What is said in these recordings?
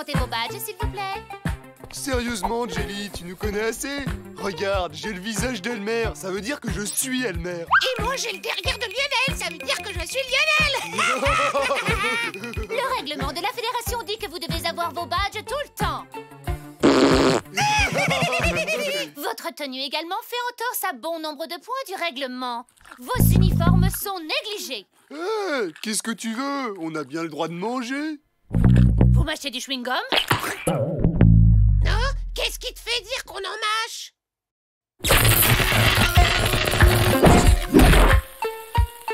présenter vos badges, s'il vous plaît? Sérieusement, Jelly, tu nous connais assez? Regarde, j'ai le visage d'Elmer, ça veut dire que je suis Elmer. Et moi, j'ai le derrière de Lionel, ça veut dire que je suis Lionel. Le règlement de la fédération dit que vous devez avoir vos badges tout le temps. Votre tenue également fait entorse à bon nombre de points du règlement. Vos uniformes sont négligés. Hé, qu'est-ce que tu veux? On a bien le droit de manger. Vous mâchez du chewing-gum? Non? Qu'est-ce qui te fait dire qu'on en mâche?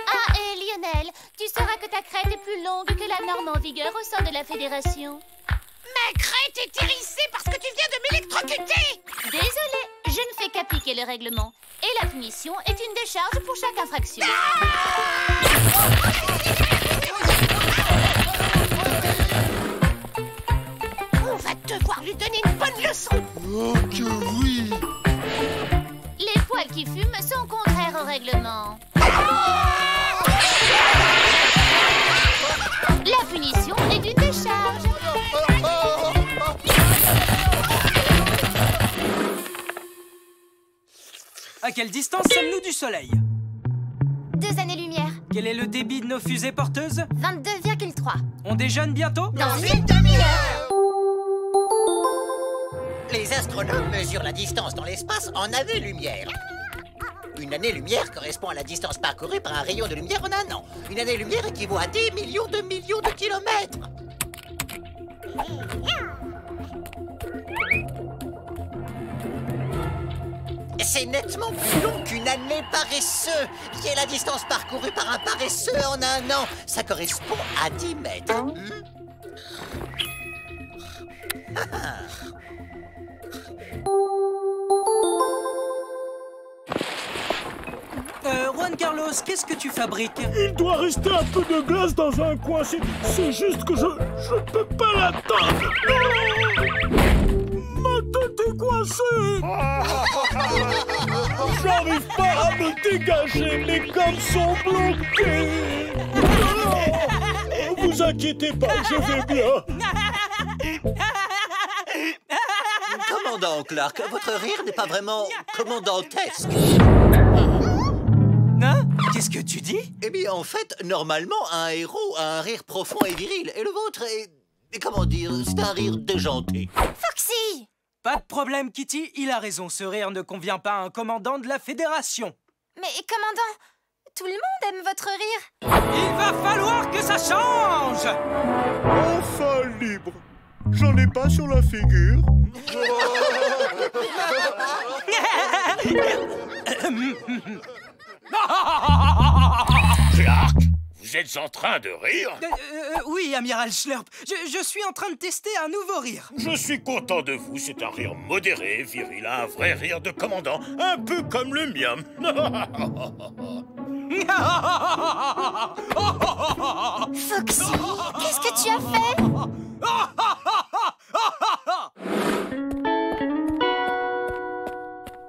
Ah, et Lionel, tu sauras que ta crête est plus longue que la norme en vigueur au sein de la fédération. Ma crête est hérissée parce que tu viens de m'électrocuter. Désolée, je ne fais qu'appliquer le règlement. Et la punition est une décharge pour chaque infraction. On va devoir lui donner une bonne leçon. Oh que oui! Les poils qui fument sont contraires au règlement. La punition est une décharge. À quelle distance sommes-nous du Soleil? 2 années-lumière. Quel est le débit de nos fusées porteuses? 22,3. On déjeune bientôt? Dans une demi-heure. Les astronomes mesurent la distance dans l'espace en années-lumière. Une année-lumière correspond à la distance parcourue par un rayon de lumière en un an. Une année-lumière équivaut à des millions de kilomètres. C'est nettement plus long qu'une année paresseux, qui est la distance parcourue par un paresseux en un an. Ça correspond à 10 mètres. Juan Carlos, qu'est-ce que tu fabriques? Il doit rester un peu de glace dans un coin. C'est juste que je peux pas l'attendre. Ma tête est coincée. J'arrive pas à me dégager. Les câbles sont bloqués. Vous inquiétez pas, je vais bien. Commandant Clark, votre rire n'est pas vraiment commandantesque. Hein? Qu'est-ce que tu dis? Eh bien, en fait, normalement, un héros a un rire profond et viril. Et le vôtre est... comment dire? C'est un rire déjanté. Foxy! Pas de problème, Kitty. Il a raison, ce rire ne convient pas à un commandant de la Fédération. Mais commandant, tout le monde aime votre rire. Il va falloir que ça change! Enfin libre. J'en ai pas sur la figure. Clark, vous êtes en train de rire? Oui, amiral Schlurp. Je suis en train de tester un nouveau rire. Je suis content de vous, c'est un rire modéré, viril, un vrai rire de commandant, un peu comme le mien. Foxy, qu'est-ce que tu as fait?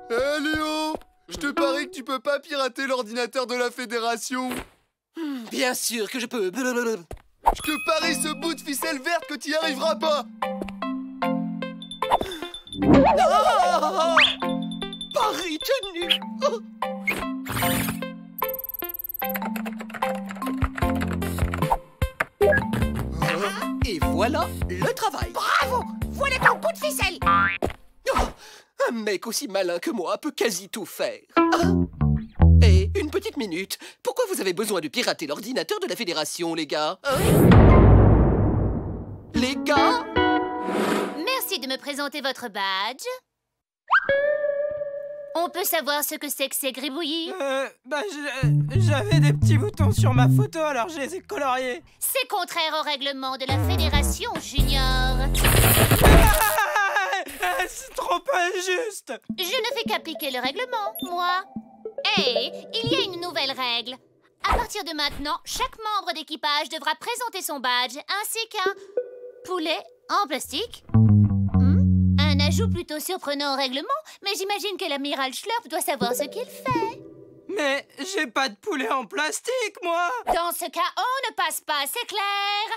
Hé Léo, je te parie que tu peux pas pirater l'ordinateur de la Fédération. Bien sûr que je peux. Je te parie ce bout de ficelle verte que tu y arriveras pas. Pari tenu. Et voilà le travail. Bravo! Voilà ton coup de ficelle. Oh, un mec aussi malin que moi peut quasi tout faire. Et une petite minute. Pourquoi vous avez besoin de pirater l'ordinateur de la Fédération, les gars? Les gars? Merci de me présenter votre badge. On peut savoir ce que c'est que ces gribouillis? J'avais des petits boutons sur ma photo, alors je les ai coloriés. C'est contraire au règlement de la Fédération, Junior. C'est trop injuste. Je ne fais qu'appliquer le règlement, moi. Et il y a une nouvelle règle. À partir de maintenant, chaque membre d'équipage devra présenter son badge ainsi qu'un poulet en plastique. Un ajout plutôt surprenant au règlement, mais j'imagine que l'amiral Schlurp doit savoir ce qu'il fait. Mais j'ai pas de poulet en plastique, moi. Dans ce cas, on ne passe pas, c'est clair.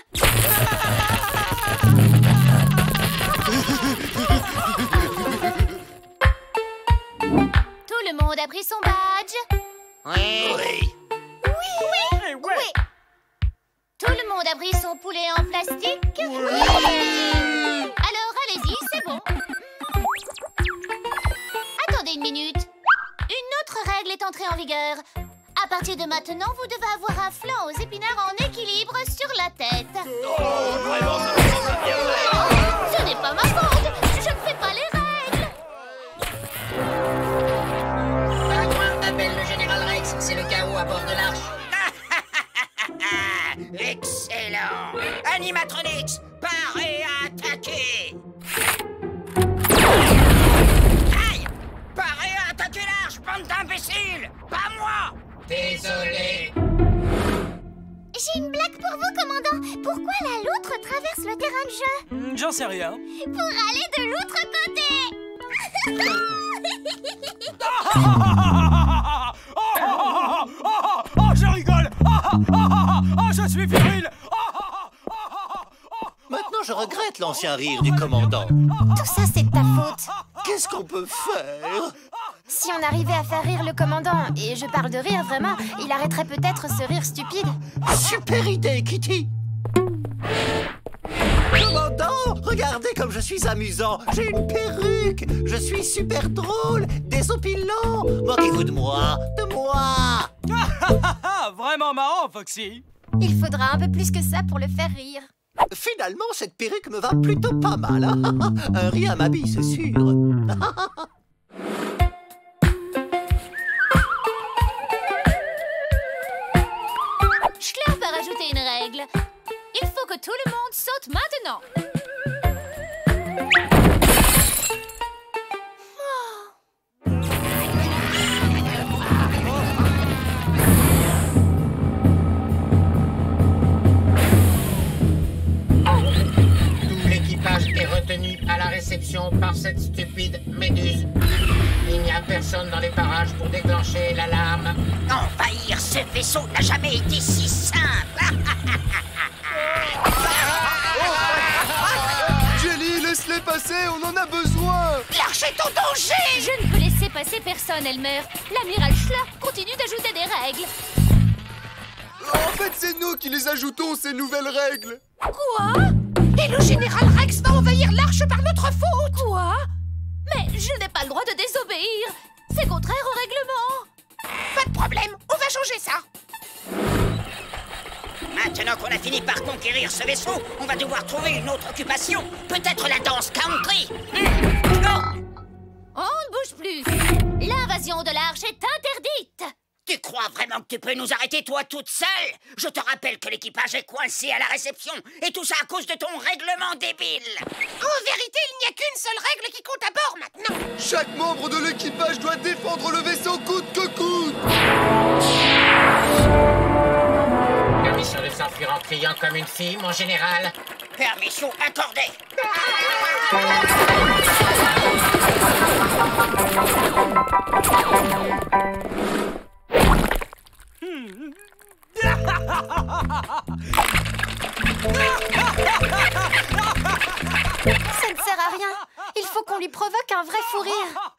le monde a pris son badge? Oui. Oui. Tout le monde a pris son poulet en plastique? Oui. Alors allez-y, c'est bon. Attendez une minute. Une autre règle est entrée en vigueur. À partir de maintenant, vous devez avoir un flanc aux épinards en équilibre sur la tête. Ce n'est pas ma faute. Je ne fais pas les règles. Appelle le général Rex, c'est le chaos à bord de l'arche. Excellent! Animatronix, parez à attaquer! Aïe! Parez à attaquer l'arche, bande d'imbéciles! Pas moi! Désolé. J'ai une blague pour vous, commandant. Pourquoi la loutre traverse le terrain de jeu? J'en sais rien. Pour aller de l'autre côté. Je rigole. Je suis viril. Maintenant, je regrette l'ancien rire du commandant. Tout ça, c'est de ta faute. Qu'est-ce qu'on peut faire? Si on arrivait à faire rire le commandant, et je parle de rire vraiment, il arrêterait peut-être ce rire stupide. Super idée, Kitty! Commandant, regardez comme je suis amusant. J'ai une perruque. Je suis super drôle. Désopilant. Moquez-vous de moi. De moi. Vraiment marrant, Foxy. Il faudra un peu plus que ça pour le faire rire. Finalement, cette perruque me va plutôt pas mal. Hein. Rien m'habille, c'est sûr. Schler va rajouter une règle. Il faut que tout le monde saute maintenant. Tout l'équipage est retenu à la réception par cette stupide méduse. Il n'y a personne dans les parages pour déclencher l'alarme. Envahir ce vaisseau n'a jamais été si simple! Jelly, laisse-les passer, on en a besoin. L'arche est en danger! Je ne peux laisser passer personne, Elmer. L'amiral Schler continue d'ajouter des règles. En fait, c'est nous qui les ajoutons, ces nouvelles règles. Quoi? Et le général Rex va envahir l'arche par notre faute! Quoi? Mais je n'ai pas le droit de désobéir. C'est contraire au règlement. Pas de problème, on va changer ça! Maintenant qu'on a fini par conquérir ce vaisseau, on va devoir trouver une autre occupation. Peut-être la danse country. On ne bouge plus. L'invasion de l'arche est interdite. Tu crois vraiment que tu peux nous arrêter, toi, toute seule? Je te rappelle que l'équipage est coincé à la réception, et tout ça à cause de ton règlement débile. En vérité, il n'y a qu'une seule règle qui compte à bord maintenant! Chaque membre de l'équipage doit défendre le vaisseau coûte que coûte. Permission de s'enfuir en criant comme une fille, mon général. Permission accordée. Ça ne sert à rien. Il faut qu'on lui provoque un vrai fou rire.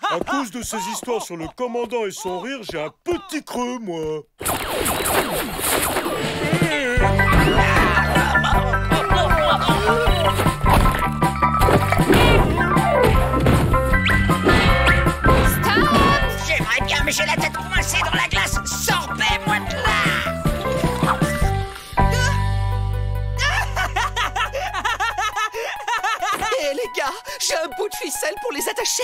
À cause de ces histoires sur le commandant et son rire, j'ai un petit creux, moi. J'aimerais bien, mais j'ai la tête coincée dans la glace. Sorbez-moi de là. Hé les gars, j'ai un bout de ficelle pour les attacher.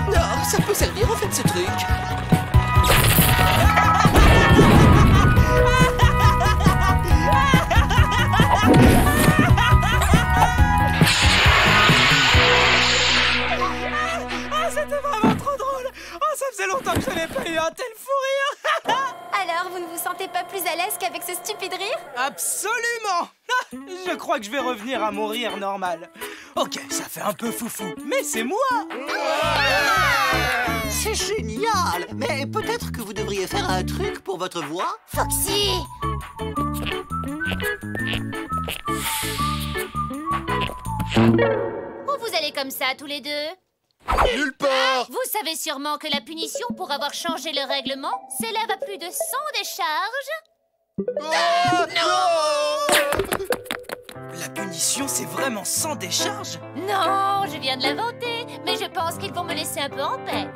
Non, ça peut servir en fait ce truc. C'était vraiment trop drôle. Ça faisait longtemps que je n'avais pas eu un tel fou rire. Alors, vous ne vous sentez pas plus à l'aise qu'avec ce stupide rire? Absolument. Je crois que je vais revenir à mon rire normal. Ok, ça fait un peu foufou, mais c'est moi. C'est génial. Mais peut-être que vous devriez faire un truc pour votre voix. Foxy! Où vous allez comme ça, tous les deux? Nulle part. Vous savez sûrement que la punition pour avoir changé le règlement s'élève à plus de 100 décharges. Oh, non. La punition, c'est vraiment sans décharge? Non, je viens de l'inventer, mais je pense qu'ils vont me laisser un peu en paix.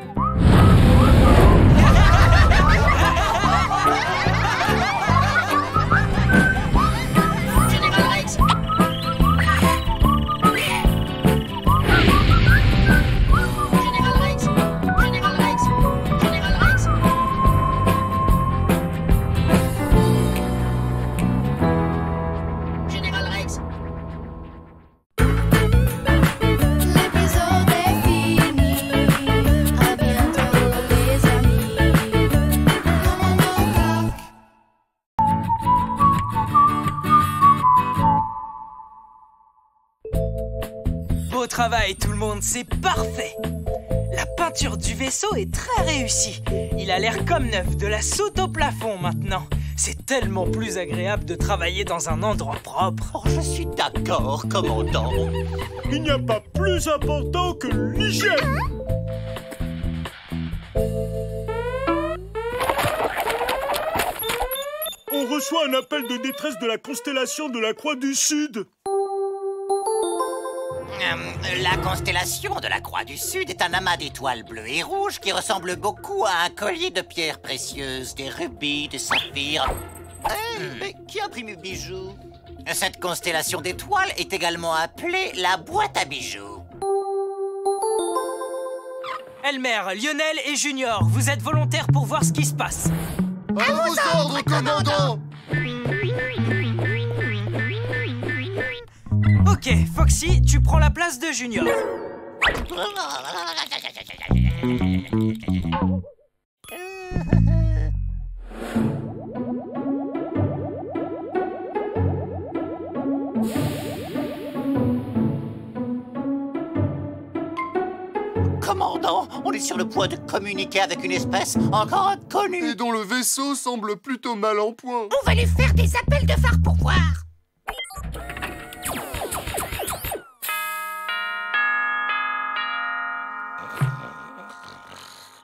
Général Rex. Général Rex. Général Rex. Général Rex. Général Rex. L'épisode est fini. À bientôt les amis. Beau travail tout le monde, c'est parfait. La peinture du vaisseau est très réussie. Il a l'air comme neuf, de la soute au plafond maintenant. C'est tellement plus agréable de travailler dans un endroit propre. Oh, je suis d'accord, commandant. Il n'y a pas plus important que l'hygiène. On reçoit un appel de détresse de la constellation de la Croix du Sud. La constellation de la Croix du Sud est un amas d'étoiles bleues et rouges qui ressemble beaucoup à un collier de pierres précieuses, des rubis, des saphirs. Mais qui a pris mes bijoux? Cette constellation d'étoiles est également appelée la boîte à bijoux. Elmer, Lionel et Junior, vous êtes volontaires pour voir ce qui se passe. À vos ordres, commandant. Ok, Foxy, tu prends la place de Junior. Commandant, on est sur le point de communiquer avec une espèce encore inconnue. Et dont le vaisseau semble plutôt mal en point. On va lui faire des appels de phare pour voir.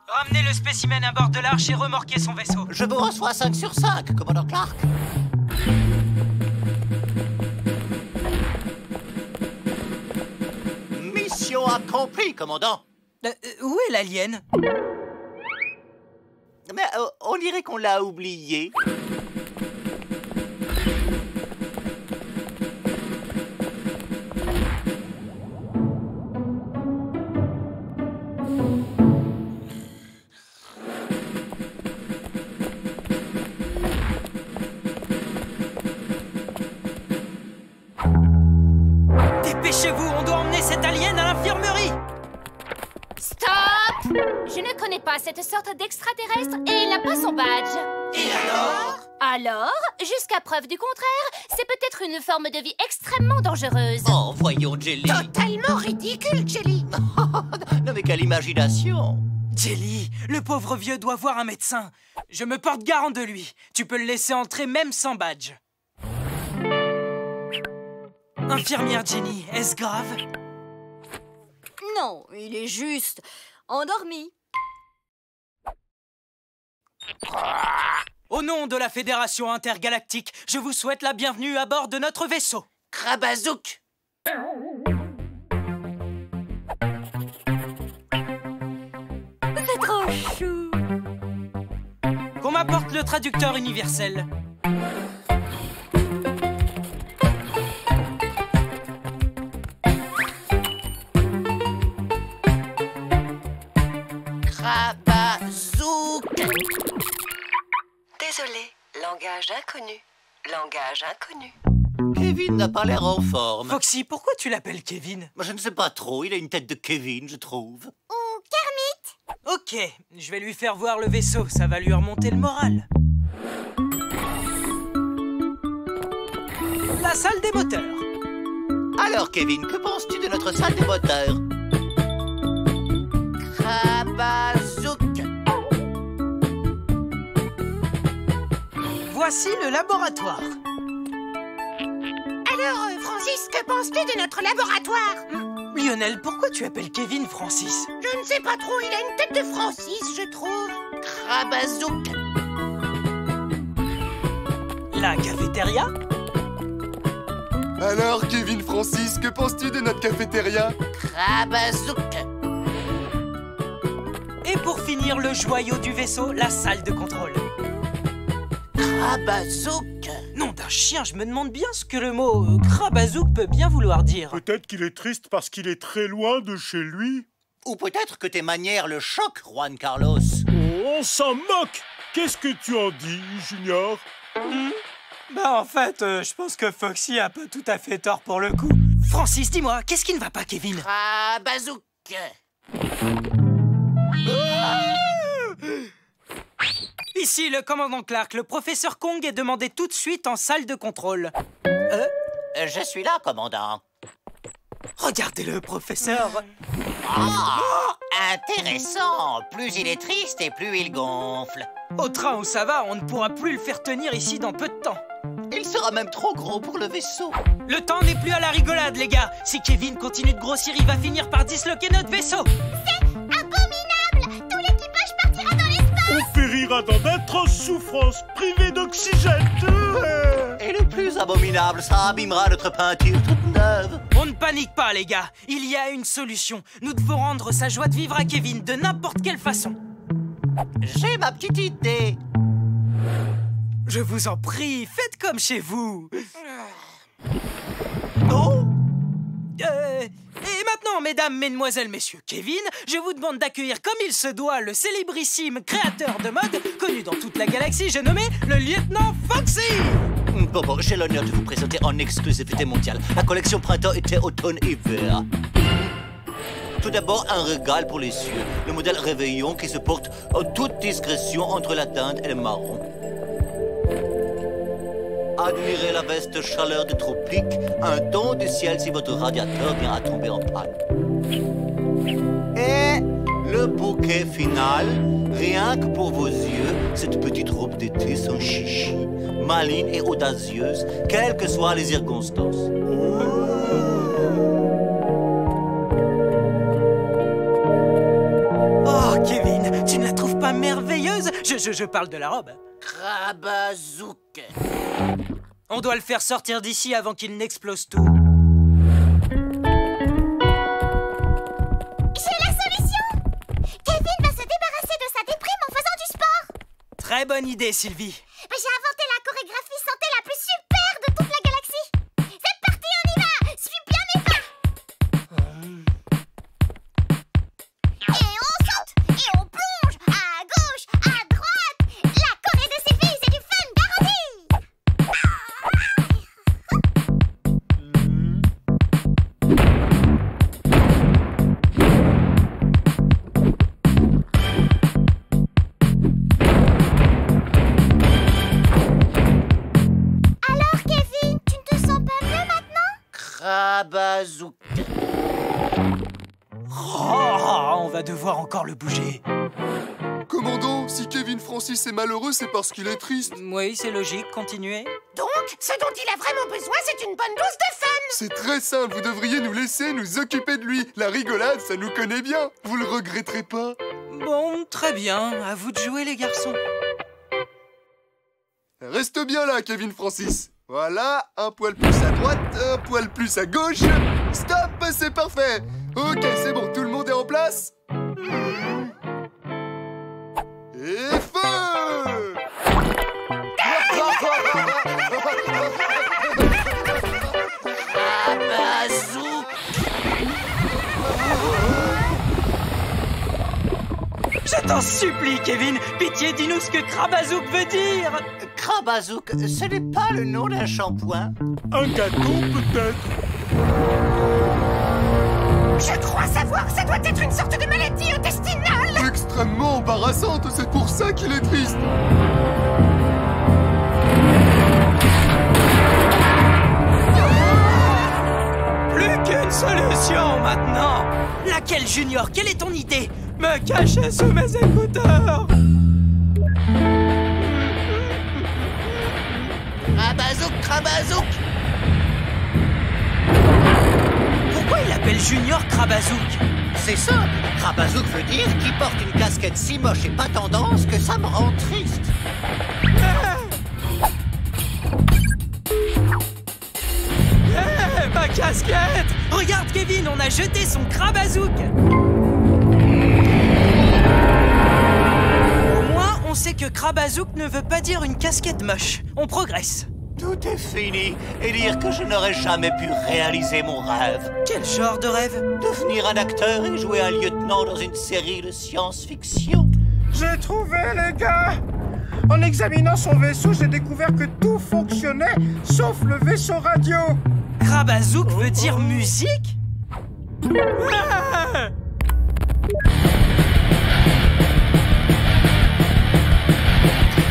Ramenez le spécimen à bord de l'arche et remorquez son vaisseau. Je vous reçois 5 sur 5, commandant Clark. Mission accomplie, commandant. Où est l'alien? Mais on dirait qu'on l'a oublié. Dépêchez-vous, on doit emmener cet alien à l'infirmerie. Stop! Je ne connais pas cette sorte d'extraterrestre et il n'a pas son badge. Et alors? Alors, jusqu'à preuve du contraire, c'est peut-être une forme de vie extrêmement dangereuse. Oh, voyons, Jelly. Totalement ridicule, Jelly. Non, mais quelle imagination. Jelly, le pauvre vieux doit voir un médecin. Je me porte garant de lui. Tu peux le laisser entrer même sans badge. Infirmière Jenny, est-ce grave? Non, il est juste endormi. Au nom de la Fédération intergalactique, je vous souhaite la bienvenue à bord de notre vaisseau. Krabazouk. C'est trop chou. Qu'on m'apporte le traducteur universel. Krabazouk. Désolé, langage inconnu. Langage inconnu. Kevin n'a pas l'air en forme. Foxy, pourquoi tu l'appelles Kevin? Je ne sais pas trop, il a une tête de Kevin, je trouve. Ou Kermit. Ok, je vais lui faire voir le vaisseau, ça va lui remonter le moral. La salle des moteurs. Alors, Kevin, que penses-tu de notre salle des moteurs? Krabazouk. Voici le laboratoire. Alors, Francis, que penses-tu de notre laboratoire? Lionel, pourquoi tu appelles Kevin Francis? Je ne sais pas trop, il a une tête de Francis, je trouve. Crabazouk. La cafétéria? Alors, Kevin Francis, que penses-tu de notre cafétéria? Crabazouk. Et pour finir, le joyau du vaisseau, la salle de contrôle. Crabazouk. Nom d'un chien, je me demande bien ce que le mot crabazouk peut bien vouloir dire. Peut-être qu'il est triste parce qu'il est très loin de chez lui. Ou peut-être que tes manières le choquent, Juan Carlos. Oh, on s'en moque. Qu'est-ce que tu en dis, Junior? Bah en fait, je pense que Foxy a pas tout à fait tort pour le coup. Francis, dis-moi, qu'est-ce qui ne va pas, Kevin? Crabazouk. Ici le commandant Clark, le professeur Kong est demandé tout de suite en salle de contrôle. Je suis là, commandant. Regardez-le, professeur. Ah, intéressant. Plus il est triste et plus il gonfle. Au train où ça va, on ne pourra plus le faire tenir ici dans peu de temps. Il sera même trop gros pour le vaisseau. Le temps n'est plus à la rigolade, les gars. Si Kevin continue de grossir, il va finir par disloquer notre vaisseau. C'est abominable. Tout l'équipage partira dans l'espace. On périra dans d'atroces souffrances, privés d'oxygène. Et le plus abominable, ça abîmera notre peinture toute neuve. On ne panique pas, les gars. Il y a une solution. Nous devons rendre sa joie de vivre à Kevin de n'importe quelle façon. J'ai ma petite idée. Je vous en prie, faites comme chez vous. Oh. Et maintenant, mesdames, mesdemoiselles, messieurs, Kevin, je vous demande d'accueillir comme il se doit le célébrissime créateur de mode, connu dans toute la galaxie, j'ai nommé le lieutenant Foxy. Bon, j'ai l'honneur de vous présenter en exclusivité mondiale la collection printemps, été, automne, hiver. Tout d'abord, un régal pour les cieux, le modèle Réveillon qui se porte en toute discrétion entre la dinde et le marron. Admirez la veste chaleur du tropique, un don du ciel si votre radiateur vient à tomber en panne. Et le bouquet final, rien que pour vos yeux, cette petite robe d'été sans chichi, maligne et audacieuse, quelles que soient les circonstances. Oh, Kevin, tu ne la trouves pas merveilleuse? Je parle de la robe. Crabazouk. On doit le faire sortir d'ici avant qu'il n'explose tout. J'ai la solution. Kevin va se débarrasser de sa déprime en faisant du sport. Très bonne idée, Sylvie. J'ai inventé la chorégraphie santé la plus super de toute la galaxie. C'est parti, on y va. Suis bien mes pas. Et on saute, et on plonge, à gauche, à droite. La choré de ces filles, c'est du fun garanti. Alors, Kevin, tu ne te sens pas mieux maintenant? Crabazouk. Oh, on va devoir encore le bouger. Commandant, si Kevin Francis est malheureux, c'est parce qu'il est triste. Oui, c'est logique, continuez. Donc, ce dont il a vraiment besoin, c'est une bonne dose de fun. C'est très simple, vous devriez nous laisser nous occuper de lui. La rigolade, ça nous connaît bien. Vous le regretterez pas. Bon, très bien. À vous de jouer, les garçons. Reste bien là, Kevin Francis. Voilà, un poil plus à droite, un poil plus à gauche. Stop, c'est parfait. Ok, c'est bon, tout le monde est en place. Et feu! Crabazouk. Je t'en supplie, Kevin. Pitié, dis-nous ce que Crabazouk veut dire. Crabazouk, ce n'est pas le nom d'un shampoing. Un gâteau, peut-être? Je crois savoir, ça doit être une sorte de maladie intestinale. Extrêmement embarrassante, c'est pour ça qu'il est triste. Plus qu'une solution maintenant. Laquelle, Junior? Quelle est ton idée? Me cacher sous mes écouteurs. Crabazouk, Crabazouk. Junior Krabazouk. C'est simple. Krabazouk veut dire qui porte une casquette si moche et pas tendance que ça me rend triste. Hey, ma casquette! Regarde, Kevin, on a jeté son Krabazouk. Au moins, on sait que Krabazouk ne veut pas dire une casquette moche. On progresse. Tout est fini et dire que je n'aurais jamais pu réaliser mon rêve. Quel genre de rêve? Devenir un acteur et jouer un lieutenant dans une série de science-fiction. J'ai trouvé, les gars! En examinant son vaisseau, j'ai découvert que tout fonctionnait, sauf le vaisseau radio. Krabazouk veut dire musique? Ah!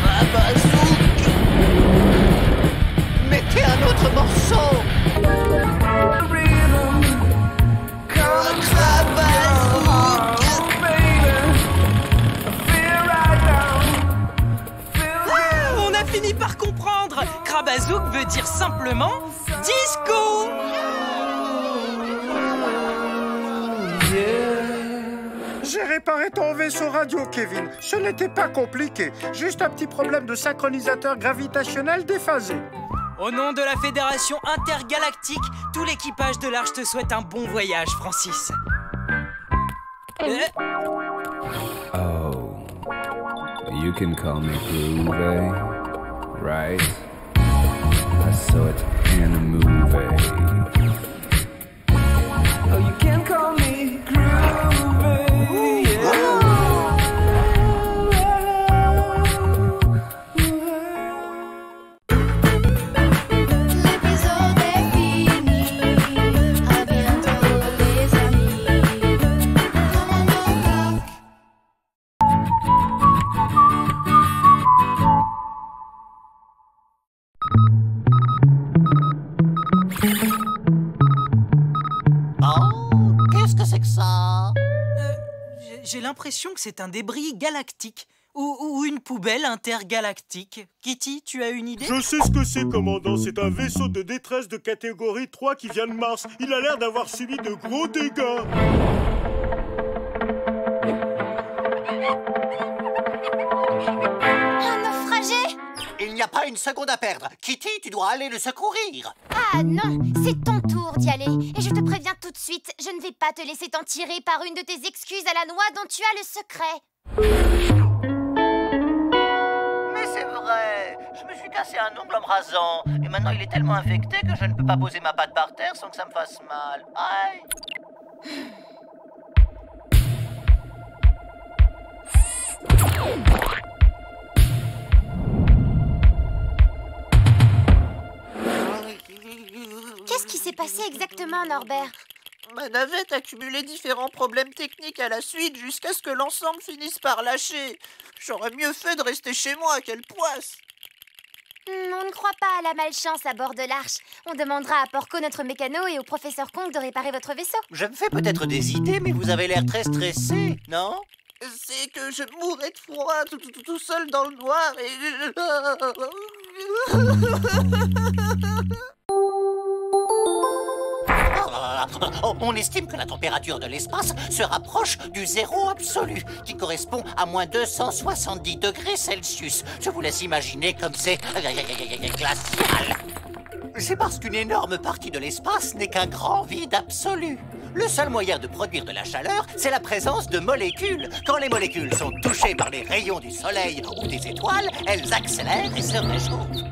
Krabazouk! Mettez un autre morceau! On a fini par comprendre. Krabazouk veut dire simplement disco. J'ai réparé ton vaisseau radio, Kevin. Ce n'était pas compliqué. Juste un petit problème de synchronisateur gravitationnel déphasé. Au nom de la Fédération intergalactique, tout l'équipage de l'Arche te souhaite un bon voyage, Francis. Oh, you can call me Groovy, right? I saw it in a movie. Oh, you can call me Groovy, yeah. J'ai l'impression que c'est un débris galactique ou une poubelle intergalactique. Kitty, tu as une idée? Je sais ce que c'est, commandant. C'est un vaisseau de détresse de catégorie 3 qui vient de Mars. Il a l'air d'avoir subi de gros dégâts. Un naufragé? Il n'y a pas une seconde à perdre. Kitty, tu dois aller le secourir. Ah non, c'est ton tour d'y aller. Et je te préviens tout de suite, je ne vais pas te laisser t'en tirer par une de tes excuses à la noix dont tu as le secret. Mais c'est vrai. Je me suis cassé un ongle en me rasant. Et maintenant, il est tellement infecté que je ne peux pas poser ma patte par terre sans que ça me fasse mal. Aïe. Qu'est-ce qui s'est passé exactement, Norbert? Ma navette accumulait différents problèmes techniques à la suite jusqu'à ce que l'ensemble finisse par lâcher. J'aurais mieux fait de rester chez moi, quelle poisse! On ne croit pas à la malchance à bord de l'Arche. On demandera à Porco, notre mécano, et au professeur Kong de réparer votre vaisseau. Je me fais peut-être des idées, mais vous avez l'air très stressé, non? C'est que je mourrais de froid tout seul dans le noir et... On estime que la température de l'espace se rapproche du zéro absolu, qui correspond à moins 270 degrés Celsius. Je vous laisse imaginer comme c'est glacial. C'est parce qu'une énorme partie de l'espace n'est qu'un grand vide absolu. Le seul moyen de produire de la chaleur, c'est la présence de molécules. Quand les molécules sont touchées par les rayons du soleil ou des étoiles, elles accélèrent et se réchauffent.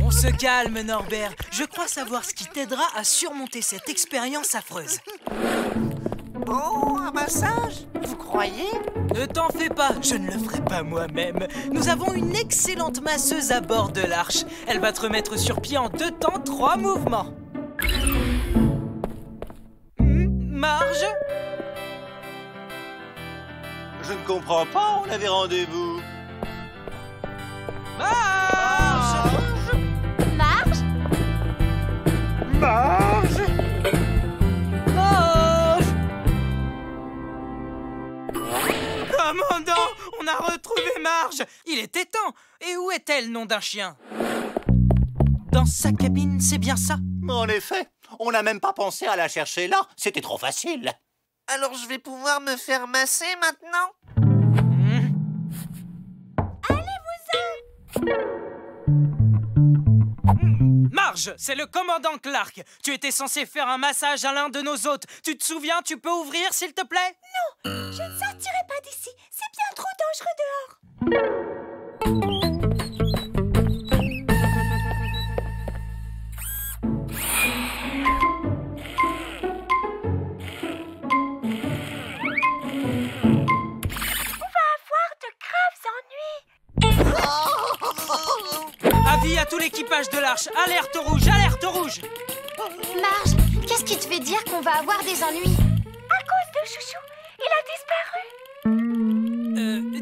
On se calme, Norbert. Je crois savoir ce qui t'aidera à surmonter cette expérience affreuse. Oh, un massage? Vous croyez? Ne t'en fais pas, je ne le ferai pas moi-même. Nous avons une excellente masseuse à bord de l'Arche. Elle va te remettre sur pied en 2 temps, 3 mouvements. Marge? Je ne comprends pas, on avait rendez-vous. Marge! Marge? Marge? Marge! Commandant, on a retrouvé Marge! Il était temps! Et où est-elle, nom d'un chien? dans sa cabine, c'est bien ça? En effet, on n'a même pas pensé à la chercher là, c'était trop facile. Alors je vais pouvoir me faire masser maintenant? Marge, c'est le commandant Clark. Tu étais censé faire un massage à l'un de nos hôtes. Tu te souviens, tu peux ouvrir, s'il te plaît? Non, je ne sortirai pas d'ici. C'est bien trop dangereux dehors. On va avoir de graves ennuis. Avis à tout l'équipage de l'Arche. Alerte rouge, alerte rouge. Marge, qu'est-ce qui te fait dire qu'on va avoir des ennuis? À cause de Chouchou, il a disparu.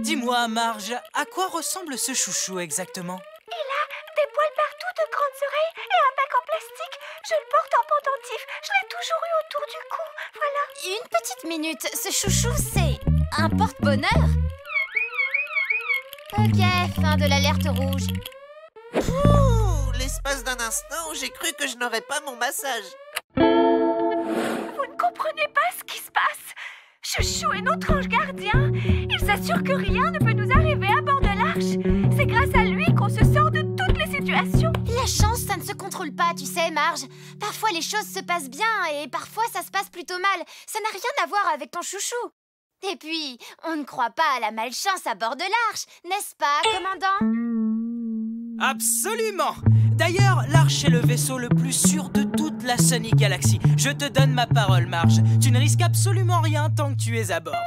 Dis-moi, Marge, à quoi ressemble ce chouchou exactement? Il a des poils partout, de grandes oreilles et un bec en plastique. Je le porte en pendentif. Je l'ai toujours eu autour du cou. Voilà. Une petite minute, ce chouchou, c'est un porte-bonheur? Ok, fin de l'alerte rouge. Ouh, l'espace d'un instant, j'ai cru que je n'aurais pas mon massage. Vous ne comprenez pas ce qui se passe. Chouchou est notre ange gardien. Il s'assure que rien ne peut nous arriver à bord de l'Arche. C'est grâce à lui qu'on se sort de toutes les situations. La chance, ça ne se contrôle pas, tu sais, Marge. Parfois, les choses se passent bien et parfois, ça se passe plutôt mal. Ça n'a rien à voir avec ton chouchou. Et puis, on ne croit pas à la malchance à bord de l'Arche, n'est-ce pas, commandant? Absolument. D'ailleurs, l'Arche est le vaisseau le plus sûr de toute la Sunny Galaxy. Je te donne ma parole, Marge. Tu ne risques absolument rien tant que tu es à bord. À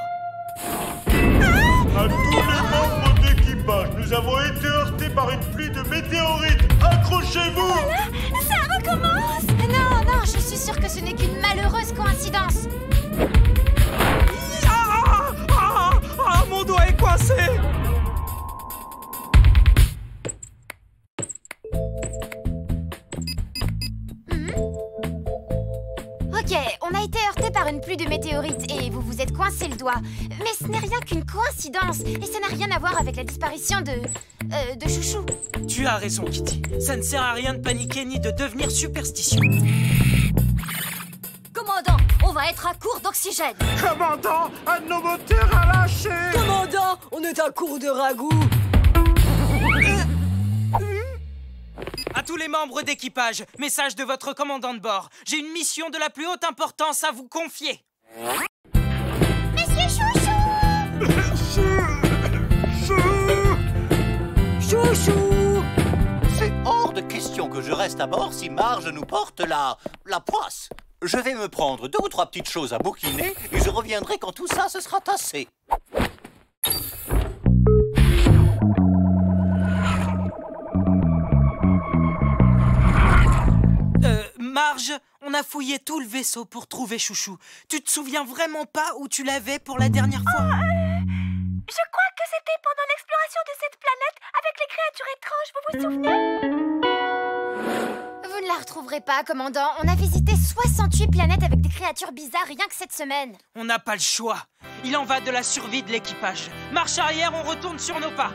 tous les membres d'équipage, nous avons été heurtés par une pluie de météorites. Accrochez-vous! Voilà, ça recommence! Non, non, je suis sûre que ce n'est qu'une malheureuse coïncidence. Mon doigt est coincé! Ok, on a été heurté par une pluie de météorites et vous vous êtes coincé le doigt. Mais ce n'est rien qu'une coïncidence et ça n'a rien à voir avec la disparition de Chouchou. Tu as raison, Kitty. Ça ne sert à rien de paniquer ni de devenir superstitieux. Commandant, on va être à court d'oxygène. Commandant, un de nos moteurs a lâché. Commandant, on est à court de ragoût. À tous les membres d'équipage, message de votre commandant de bord. J'ai une mission de la plus haute importance à vous confier. Monsieur Chouchou! Chouchou! C'est hors de question que je reste à bord si Marge nous porte la poisse. Je vais me prendre 2 ou 3 petites choses à bouquiner et je reviendrai quand tout ça se sera tassé. Marge, on a fouillé tout le vaisseau pour trouver Chouchou. Tu te souviens vraiment pas où tu l'avais pour la dernière fois? Je crois que c'était pendant l'exploration de cette planète avec les créatures étranges, vous vous souvenez? Vous ne la retrouverez pas, commandant. On a visité 68 planètes avec des créatures bizarres rien que cette semaine. On n'a pas le choix. Il en va de la survie de l'équipage. Marche arrière, on retourne sur nos pas.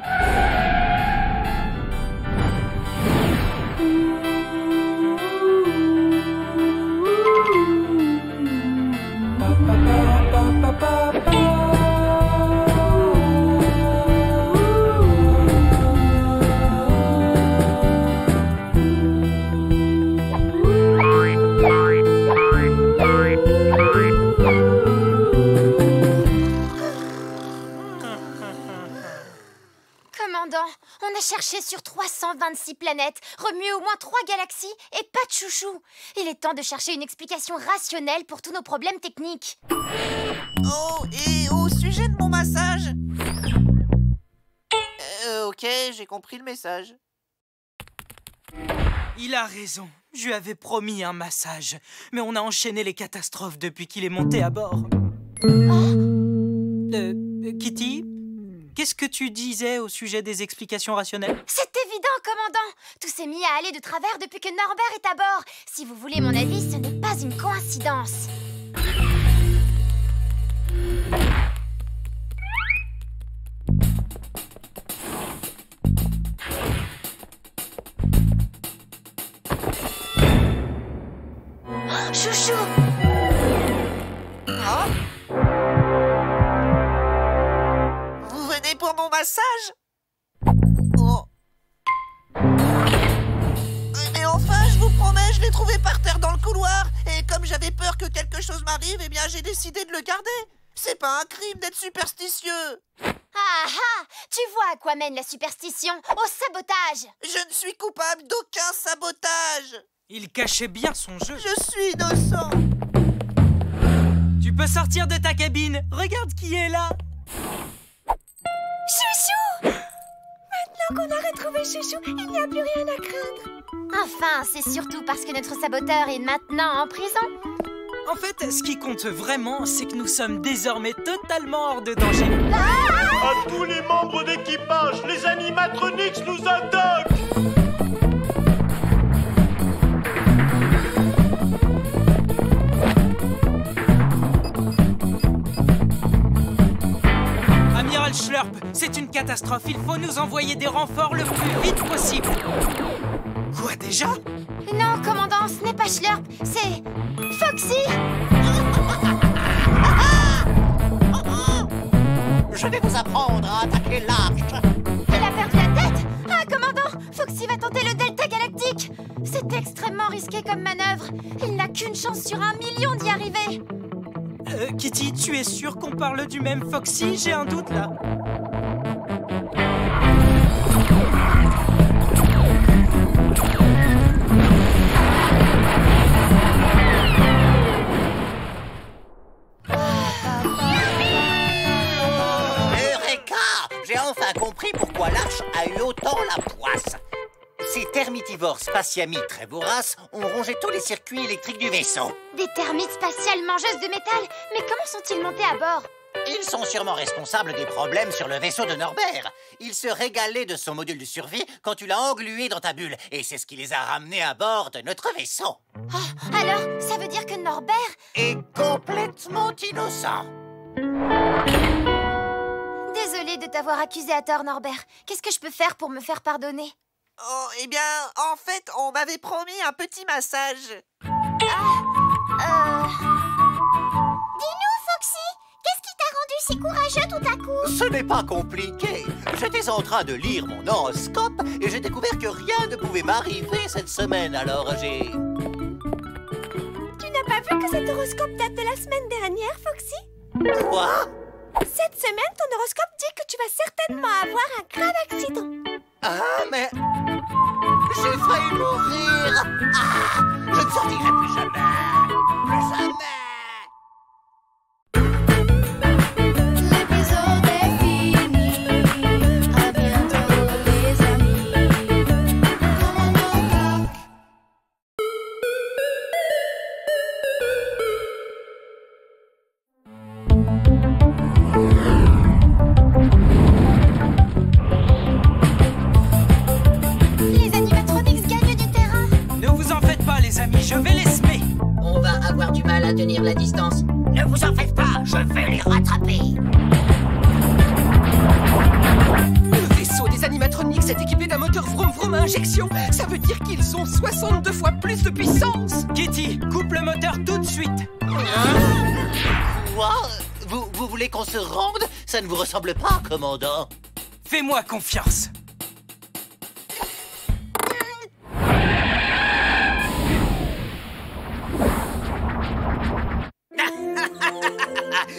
Commandant, on a cherché sur 326 planètes, remué au moins 3 galaxies et pas de Chouchou. Il est temps de chercher une explication rationnelle pour tous nos problèmes techniques. Oh, et au sujet de mon massage? Ok, j'ai compris le message. Il a raison. Je lui avais promis un massage. Mais on a enchaîné les catastrophes depuis qu'il est monté à bord. Kitty, qu'est-ce que tu disais au sujet des explications rationnelles? C'est évident, commandant. Tout s'est mis à aller de travers depuis que Norbert est à bord. Si vous voulez mon avis, ce n'est pas une coïncidence. Chouchou! Oh. Vous venez pour mon massage? Oh. Mais enfin, je vous promets, je l'ai trouvé par terre dans le couloir. Et comme j'avais peur que quelque chose m'arrive, eh bien j'ai décidé de le garder. C'est pas un crime d'être superstitieux. Ah ah! Tu vois à quoi mène la superstition? Au sabotage! Je ne suis coupable d'aucun sabotage. Il cachait bien son jeu. Je suis innocent. Tu peux sortir de ta cabine. Regarde qui est là. Chouchou! Maintenant qu'on a retrouvé Chouchou, il n'y a plus rien à craindre. Enfin, c'est surtout parce que notre saboteur est maintenant en prison. En fait, ce qui compte vraiment, c'est que nous sommes désormais totalement hors de danger. À tous les membres d'équipage, les animatronics nous attaquent! Amiral Schlurp, c'est une catastrophe. Il faut nous envoyer des renforts le plus vite possible. Quoi déjà? Non, commandant, ce n'est pas Schlurp, c'est Foxy. Je vais vous apprendre à attaquer l'arche. Il a perdu la tête. Ah, commandant, Foxy va tenter le delta galactique. C'est extrêmement risqué comme manœuvre. Il n'a qu'une chance sur 1 million d'y arriver. Kitty, tu es sûre qu'on parle du même Foxy? J'ai un doute là. J'ai enfin compris pourquoi l'arche a eu autant la poisse. Ces termitivores spatiamis très voraces ont rongé tous les circuits électriques du vaisseau. Des termites spatiales mangeuses de métal? Mais comment sont-ils montés à bord? Ils sont sûrement responsables des problèmes sur le vaisseau de Norbert. Ils se régalaient de son module de survie quand tu l'as englué dans ta bulle. Et c'est ce qui les a ramenés à bord de notre vaisseau. Oh, alors, ça veut dire que Norbert est complètement innocent. Désolée de t'avoir accusé à tort, Norbert. Qu'est-ce que je peux faire pour me faire pardonner? Oh, eh bien, en fait, on m'avait promis un petit massage. Dis-nous, Foxy, qu'est-ce qui t'a rendu si courageux tout à coup? Ce n'est pas compliqué. J'étais en train de lire mon horoscope et j'ai découvert que rien ne pouvait m'arriver cette semaine, alors j'ai... Tu n'as pas vu que cet horoscope date de la semaine dernière, Foxy? Quoi? Cette semaine, ton horoscope dit que tu vas certainement avoir un grave accident. Ah, mais... j'ai failli mourir. Ah, je ne sortirai plus jamais. Plus jamais. L'épisode est fini. À bientôt, les amis. Commandant Rock. Je vais les semer. On va avoir du mal à tenir la distance. Ne vous en faites pas, je vais les rattraper. Le vaisseau des animatronics est équipé d'un moteur vroom à injection. Ça veut dire qu'ils ont 62 fois plus de puissance. Kitty, coupe le moteur tout de suite. Quoi? Vous voulez qu'on se rende? Ça ne vous ressemble pas, commandant. Fais-moi confiance.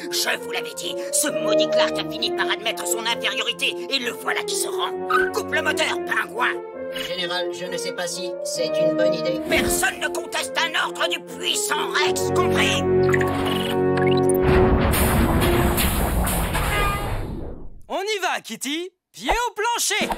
Je vous l'avais dit, ce maudit Clark a fini par admettre son infériorité et le voilà qui se rend. Coupe le moteur, pingouin. Général, je ne sais pas si c'est une bonne idée. Personne ne conteste un ordre du puissant Rex, compris? On y va, Kitty. Pied au plancher.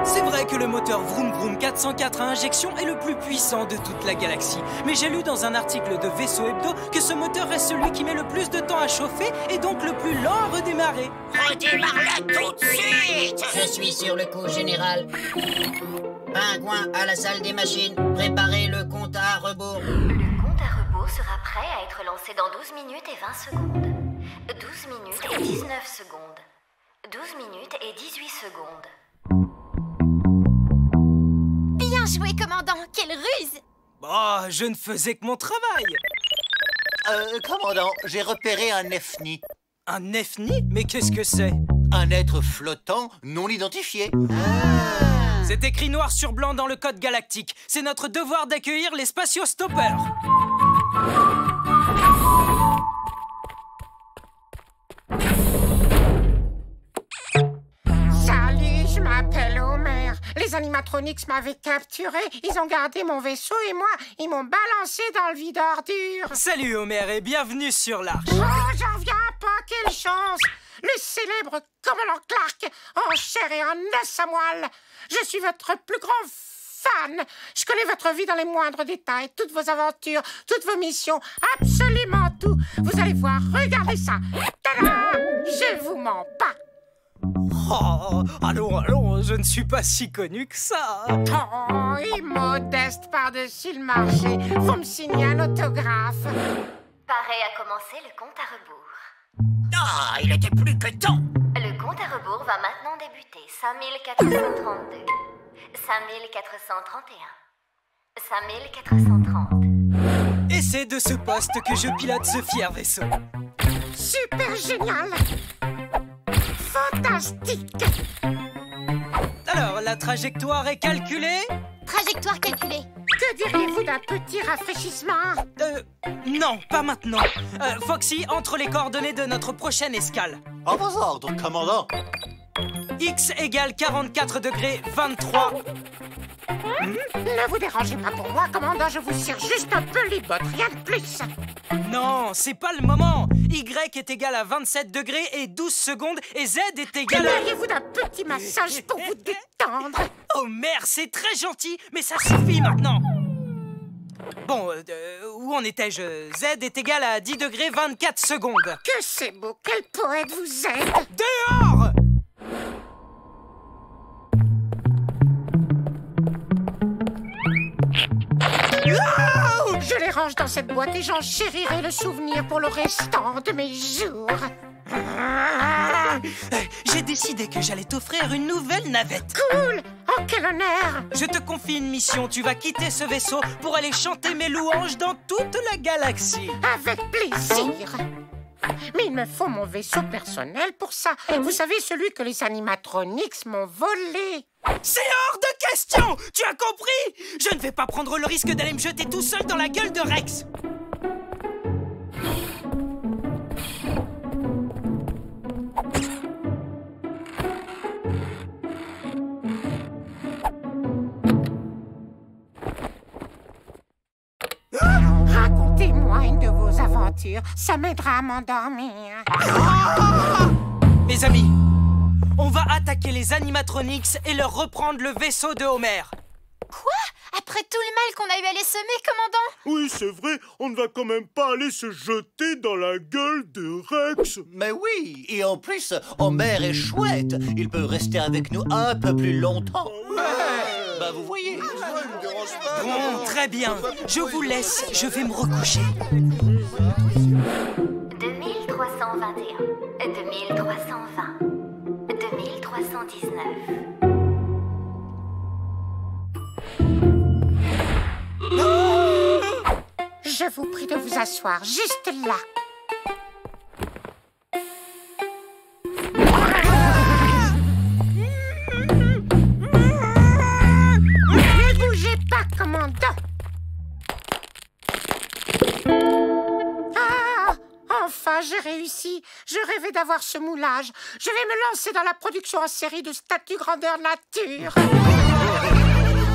C'est vrai que le moteur Vroom Vroom 404 à injection est le plus puissant de toute la galaxie. Mais j'ai lu dans un article de Vaisseau Hebdo que ce moteur est celui qui met le plus de temps à chauffer et donc le plus lent à redémarrer. Redémarre-le tout de suite! Je suis sur le coup, Général. Pingouin à la salle des machines. Préparez le compte à rebours. Le compte à rebours sera prêt à être lancé dans 12 minutes et 20 secondes. 12 minutes et 19 secondes. 12 minutes et 18 secondes. Bien Bien joué, commandant. Quelle ruse! Oh, je ne faisais que mon travail. Commandant, j'ai repéré un EFNI. Un EFNI? Mais qu'est-ce que c'est? Un être flottant non identifié. C'est écrit noir sur blanc dans le code galactique. C'est notre devoir d'accueillir les spatio-stoppers. Salut, je m'appelle Homer. Les animatronics m'avaient capturé. Ils ont gardé mon vaisseau et moi, ils m'ont balancé dans le vide ordure. Salut Homer et bienvenue sur l'Arche. Oh, j'en reviens pas, quelle chance! Le célèbre commandant Clark, en chair et en os à moelle. Je suis votre plus grand fan. Je connais votre vie dans les moindres détails, toutes vos aventures, toutes vos missions, absolument tout. Vous allez voir, regardez ça. Tada! Je vous mens pas. Oh, allons, je ne suis pas si connu que ça. Oh, immodeste par-dessus le marché. Faut me signer un autographe. Pareil à commencer le compte à rebours. Ah, il était plus que temps. Le compte à rebours va maintenant débuter. 5432, 5431, 5430. Et c'est de ce poste que je pilote ce fier vaisseau. Super génial. Fantastique. Alors, la trajectoire est calculée? Trajectoire calculée. Que diriez-vous d'un petit rafraîchissement? Non, pas maintenant. Foxy, entre les coordonnées de notre prochaine escale. En vos ordres, commandant. X égale 44 degrés 23. Ne vous dérangez pas pour moi, commandant, je vous serre juste un peu les bottes, rien de plus. Non, c'est pas le moment. Y est égal à 27 degrés et 12 secondes et Z est égal à... Auriez-vous d'un petit massage pour vous détendre? Oh merde, c'est très gentil, mais ça suffit maintenant. Bon, où en étais-je? Z est égal à 10 degrés 24 secondes. Que c'est beau, quel poète vous êtes. Dehors! Je les range dans cette boîte et j'en chérirai le souvenir pour le restant de mes jours. J'ai décidé que j'allais t'offrir une nouvelle navette. Cool! Oh, quel honneur! Je te confie une mission. Tu vas quitter ce vaisseau pour aller chanter mes louanges dans toute la galaxie. Avec plaisir! Mais il me faut mon vaisseau personnel pour ça. Vous savez, celui que les animatronics m'ont volé. C'est hors de question! Tu as compris? Je ne vais pas prendre le risque d'aller me jeter tout seul dans la gueule de Rex. Racontez-moi une de vos aventures, ça m'aidera à m'endormir. Mes amis, on va attaquer les animatronics et leur reprendre le vaisseau de Homer. Quoi? Après tout le mal qu'on a eu à les semer, commandant? Oui, c'est vrai, on ne va quand même pas aller se jeter dans la gueule de Rex. Mais oui, et en plus, Homer est chouette. Il peut rester avec nous un peu plus longtemps. Bah, vous voyez. Bon, très bien. Je vous laisse, je vais me recoucher. 2321, 2320, 2319. Je vous prie de vous asseoir juste là. Ne bougez pas, commandant. Ah, enfin, j'ai réussi. Je rêvais d'avoir ce moulage. Je vais me lancer dans la production en série de statues grandeur nature.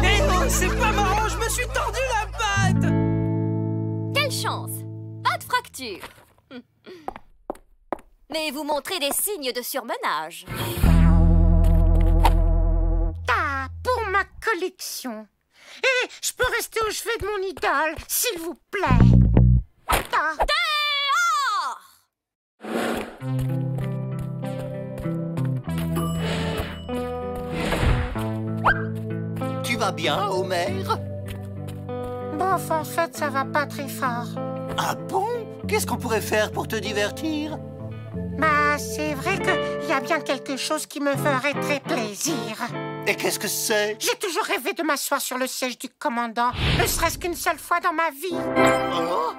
Eh non, c'est pas marrant, je me suis tordu la patte. Quelle chance! Pas de fracture. Mais vous montrez des signes de surmenage. Ah, pour ma collection. Et je peux rester au chevet de mon idole, s'il vous plaît. Ah. Tu vas bien, Homer? Bof, en fait, ça va pas très fort. Ah bon? Qu'est-ce qu'on pourrait faire pour te divertir? Bah, c'est vrai qu'il y a bien quelque chose qui me ferait très plaisir. Et qu'est-ce que c'est? J'ai toujours rêvé de m'asseoir sur le siège du commandant, ne serait-ce qu'une seule fois dans ma vie. Oh.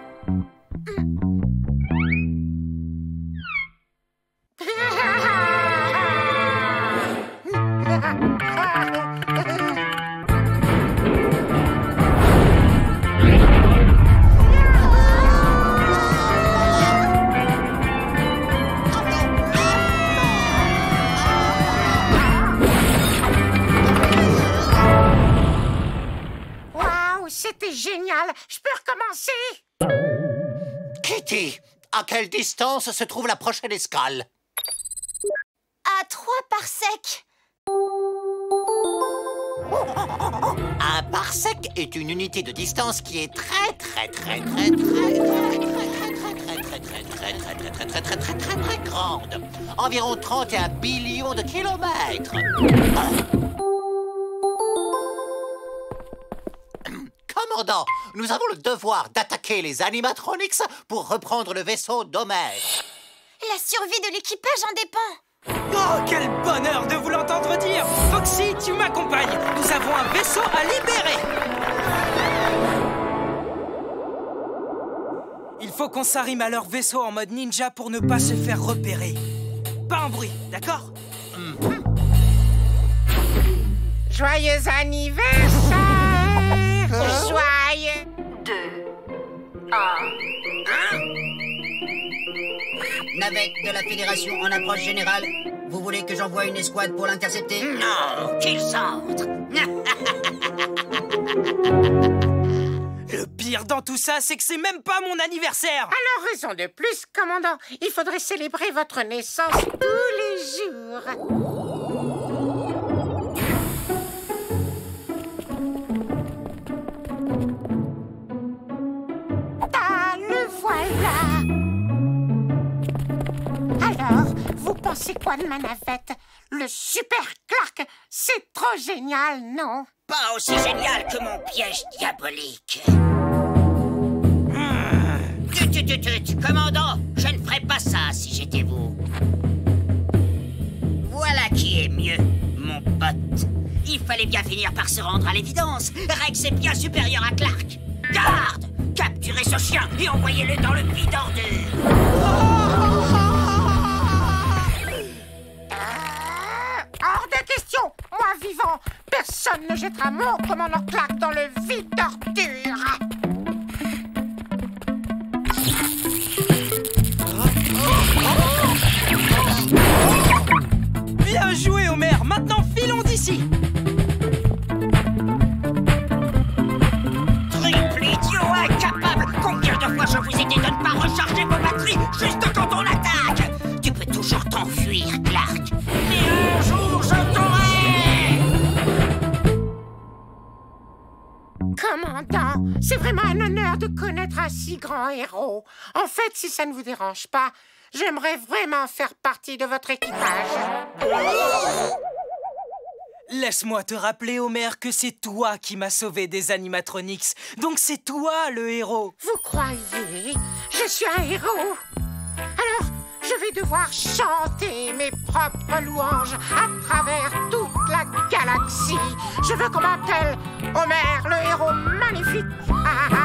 C'était génial. Je peux recommencer? Kitty, à quelle distance se trouve la prochaine escale? À 3 parsecs. Un parsec est une unité de distance qui est très grande. Environ 31 billions de kilomètres. Commandant, nous avons le devoir d'attaquer les animatronix pour reprendre le vaisseau d'Homer. La survie de l'équipage en dépend. Oh, quel bonheur de vous l'entendre dire! Foxy, tu m'accompagnes. Nous avons un vaisseau à libérer. Il faut qu'on s'arrime à leur vaisseau en mode ninja pour ne pas se faire repérer. Pas un bruit, d'accord? Joyeux anniversaire! Joyeux! 2, 1... Navette de la Fédération en approche générale. Vous voulez que j'envoie une escouade pour l'intercepter? Non, qu'il centre. Le pire dans tout ça, c'est que c'est même pas mon anniversaire. Alors, raison de plus, commandant. Il faudrait célébrer votre naissance tous les jours. Alors, vous pensez quoi de ma navette? Le super Clark, c'est trop génial, non? Pas aussi génial que mon piège diabolique. Commandant, je ne ferais pas ça si j'étais vous. Voilà qui est mieux, mon pote. Il fallait bien finir par se rendre à l'évidence. Rex est bien supérieur à Clark. Garde! Capturez ce chien et envoyez-le dans le puits d'ordures. Hors de question! Moi vivant, personne ne jettera mon commandant Clark dans le vide d'ordures. Bien joué, Homer. Maintenant, filons d'ici. Triple idiot incapable! Combien de fois je vous ai dit de ne pas recharger vos batteries juste quand on attaque? Tu peux toujours t'enfuir, Clark. Mais un jour, je t'aurai! Commandant, c'est vraiment un honneur de connaître un si grand héros. En fait, si ça ne vous dérange pas, j'aimerais vraiment faire partie de votre équipage. Laisse-moi te rappeler, Homer, que c'est toi qui m'as sauvé des animatronix. Donc c'est toi le héros. Vous croyez? Je suis un héros. Alors, je vais devoir chanter mes propres louanges à travers toute la galaxie. Je veux qu'on m'appelle Homer, le héros magnifique. Ah, ah.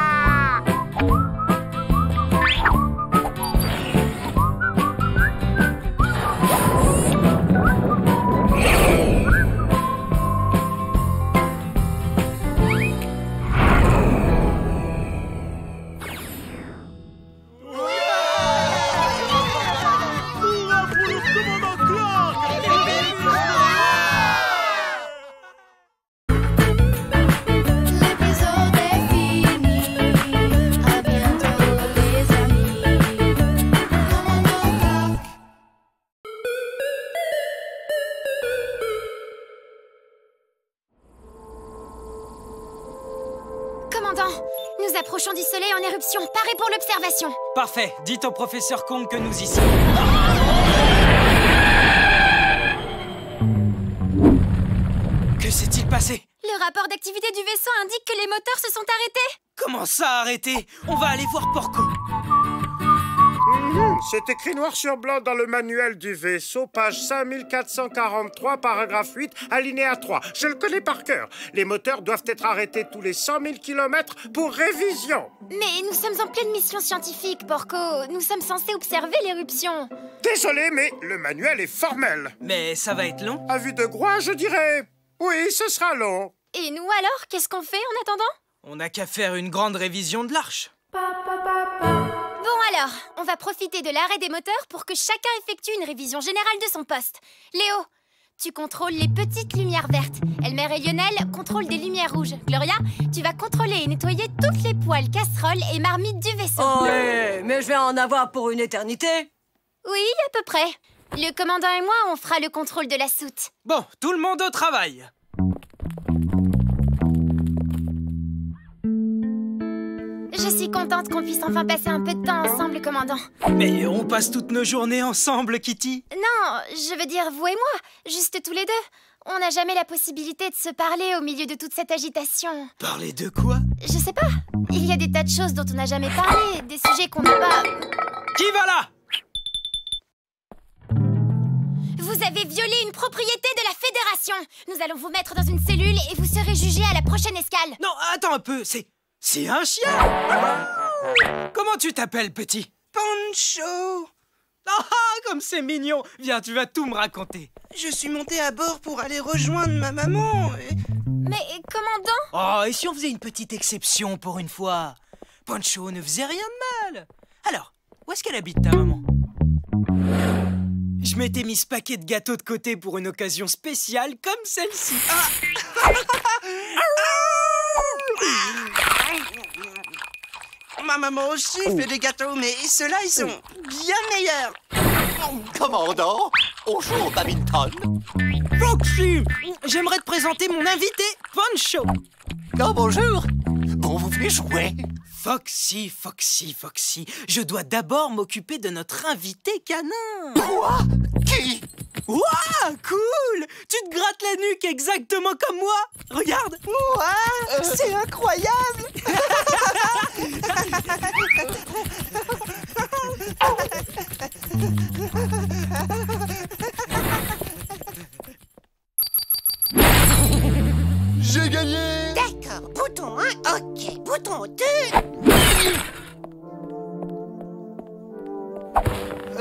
Nous approchons du soleil en éruption. Paré pour l'observation. Parfait. Dites au professeur Kong que nous y sommes. Que s'est-il passé? Le rapport d'activité du vaisseau indique que les moteurs se sont arrêtés. Comment ça, arrêté? On va aller voir Porco. C'est écrit noir sur blanc dans le manuel du vaisseau, page 5443, paragraphe 8, alinéa 3. Je le connais par cœur. Les moteurs doivent être arrêtés tous les 100 000 km pour révision. Mais nous sommes en pleine mission scientifique, Porco. Nous sommes censés observer l'éruption. Désolé, mais le manuel est formel. Mais ça va être long. À vue de Groix, je dirais... Oui, ce sera long. Et nous alors, qu'est-ce qu'on fait en attendant? On n'a qu'à faire une grande révision de l'arche. Bon alors, on va profiter de l'arrêt des moteurs pour que chacun effectue une révision générale de son poste. Léo, tu contrôles les petites lumières vertes. Elmer et Lionel contrôlent des lumières rouges. Gloria, tu vas contrôler et nettoyer toutes les poêles, casseroles et marmites du vaisseau. Oh ouais, mais je vais en avoir pour une éternité. Oui, à peu près. Le commandant et moi, on fera le contrôle de la soute. Bon, tout le monde au travail. Je suis contente qu'on puisse enfin passer un peu de temps ensemble, commandant. Mais on passe toutes nos journées ensemble, Kitty. Non, je veux dire vous et moi, juste tous les deux. On n'a jamais la possibilité de se parler au milieu de toute cette agitation. Parler de quoi? Je sais pas. Il y a des tas de choses dont on n'a jamais parlé, des sujets qu'on n'a pas... Qui va là? Vous avez violé une propriété de la Fédération. Nous allons vous mettre dans une cellule et vous serez jugé à la prochaine escale. Non, attends un peu, c'est un chien. Comment tu t'appelles, petit? Poncho. Ah, comme c'est mignon. Viens, tu vas tout me raconter. Je suis monté à bord pour aller rejoindre ma maman. Mais commandant? Oh, et si on faisait une petite exception pour une fois? Poncho ne faisait rien de mal. Alors, où est-ce qu'elle habite, ta maman? Je m'étais mis ce paquet de gâteaux de côté pour une occasion spéciale comme celle-ci. Ma maman aussi fait des gâteaux, mais ceux-là, ils sont bien meilleurs. Commandant, on joue au badminton. Foxy, j'aimerais te présenter mon invité, Poncho. Oh, bonjour. Bon, vous venez jouer. Foxy, je dois d'abord m'occuper de notre invité canin. Quoi? Qui? Ouah, cool! Tu te grattes la nuque exactement comme moi. Regarde. Ouah, c'est incroyable. J'ai gagné. D'accord, bouton 1, ok. Bouton 2...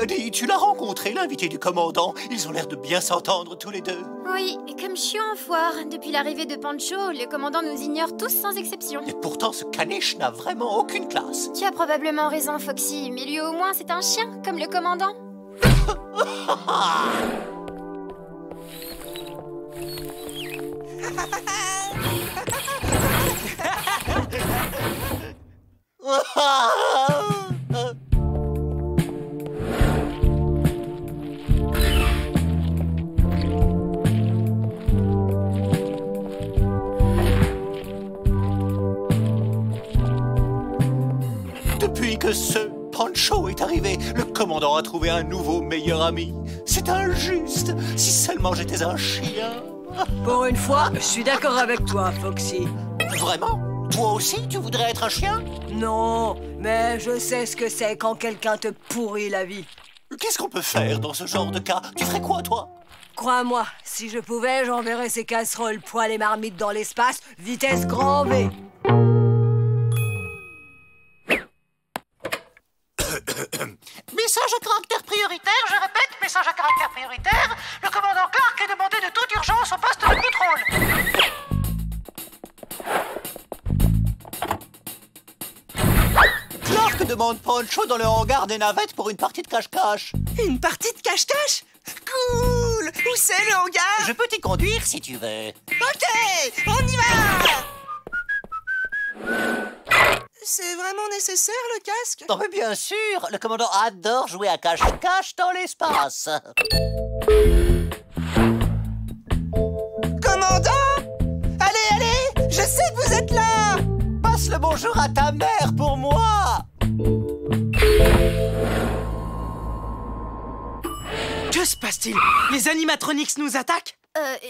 Dis, tu l'as rencontré, l'invité du commandant. Ils ont l'air de bien s'entendre tous les deux. Oui, comme je suis en foire. Depuis l'arrivée de Pancho, le commandant nous ignore tous sans exception. Et pourtant, ce caniche n'a vraiment aucune classe. Tu as probablement raison, Foxy, mais lui au moins c'est un chien, comme le commandant. Depuis que ce Poncho est arrivé, le commandant a trouvé un nouveau meilleur ami. C'est injuste. Si seulement j'étais un chien. Pour une fois, je suis d'accord avec toi, Foxy. Vraiment? Toi aussi, tu voudrais être un chien? Non, mais je sais ce que c'est quand quelqu'un te pourrit la vie. Qu'est-ce qu'on peut faire dans ce genre de cas? Tu ferais quoi, toi? Crois-moi, si je pouvais, j'enverrais ces casseroles, poêles et marmites dans l'espace, vitesse grand V. Message à caractère prioritaire, je répète, message à caractère prioritaire. Le commandant Clark est demandé de toute urgence au poste de contrôle. Clark demande Poncho dans le hangar des navettes pour une partie de cache-cache. Une partie de cache-cache? Cool! Où c'est le hangar? Je peux t'y conduire si tu veux. Ok, on y va! C'est vraiment nécessaire, le casque? Oh, mais bien sûr, le commandant adore jouer à cache-cache dans l'espace. Commandant? Allez, je sais que vous êtes là! Passe le bonjour à ta mère pour moi. Que se passe-t-il? Les animatronics nous attaquent?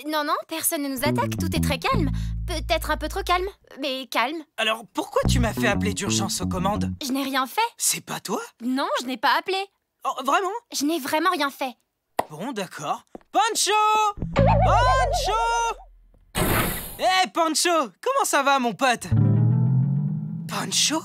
Non, personne ne nous attaque, tout est très calme. Peut-être un peu trop calme, mais calme. Alors, pourquoi tu m'as fait appeler d'urgence aux commandes? Je n'ai rien fait. C'est pas toi? Non, je n'ai pas appelé. Oh, vraiment? Je n'ai vraiment rien fait. Bon, d'accord. Pancho! Pancho! Hé, Pancho! Comment ça va, mon pote? Pancho?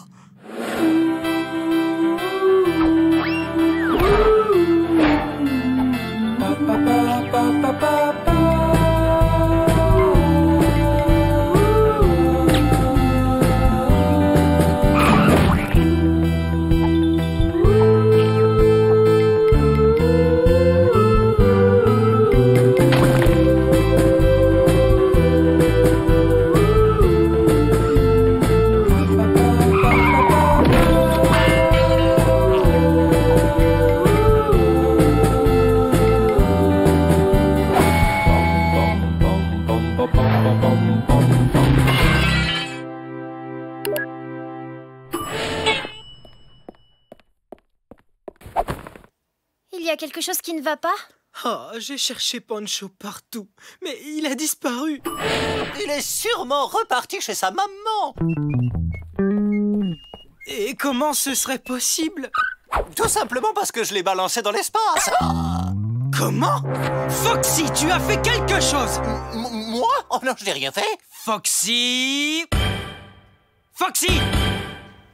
Il y a quelque chose qui ne va pas? Oh, j'ai cherché Pancho partout, mais il a disparu. Il est sûrement reparti chez sa maman. Et comment ce serait possible? Tout simplement parce que je l'ai balancé dans l'espace. Comment? Foxy, tu as fait quelque chose. Moi? Oh non, je n'ai rien fait. Foxy! Foxy!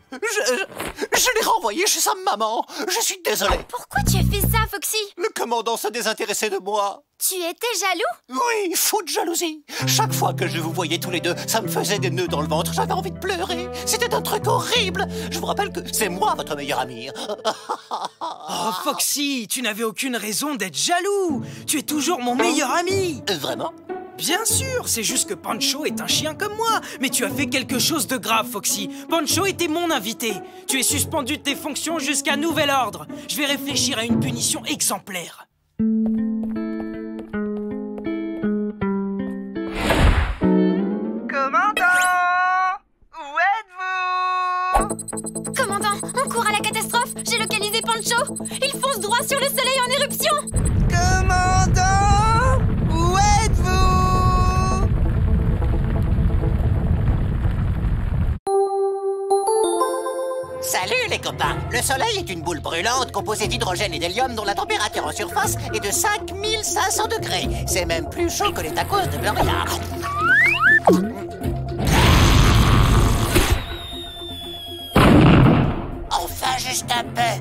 Je l'ai renvoyé chez sa maman. Je suis désolé. Pourquoi tu as fait ça, Foxy? Le commandant se désintéressait de moi. Tu étais jaloux? Oui, fou de jalousie. Chaque fois que je vous voyais tous les deux, ça me faisait des nœuds dans le ventre. J'avais envie de pleurer. C'était un truc horrible. Je vous rappelle que c'est moi votre meilleur ami. Oh, Foxy, tu n'avais aucune raison d'être jaloux. Tu es toujours mon meilleur ami. Vraiment? Bien sûr, c'est juste que Pancho est un chien comme moi. Mais tu as fait quelque chose de grave, Foxy. Pancho était mon invité. Tu es suspendu de tes fonctions jusqu'à nouvel ordre. Je vais réfléchir à une punition exemplaire. Commandant! Où êtes-vous? Commandant, on court à la catastrophe. J'ai localisé Pancho. Il fonce droit sur le soleil en éruption. Commandant! Où êtes-vous? Salut les copains! Le Soleil est une boule brûlante composée d'hydrogène et d'hélium dont la température en surface est de 5500 degrés. C'est même plus chaud que les tacos de Gloria. Enfin, juste un peu.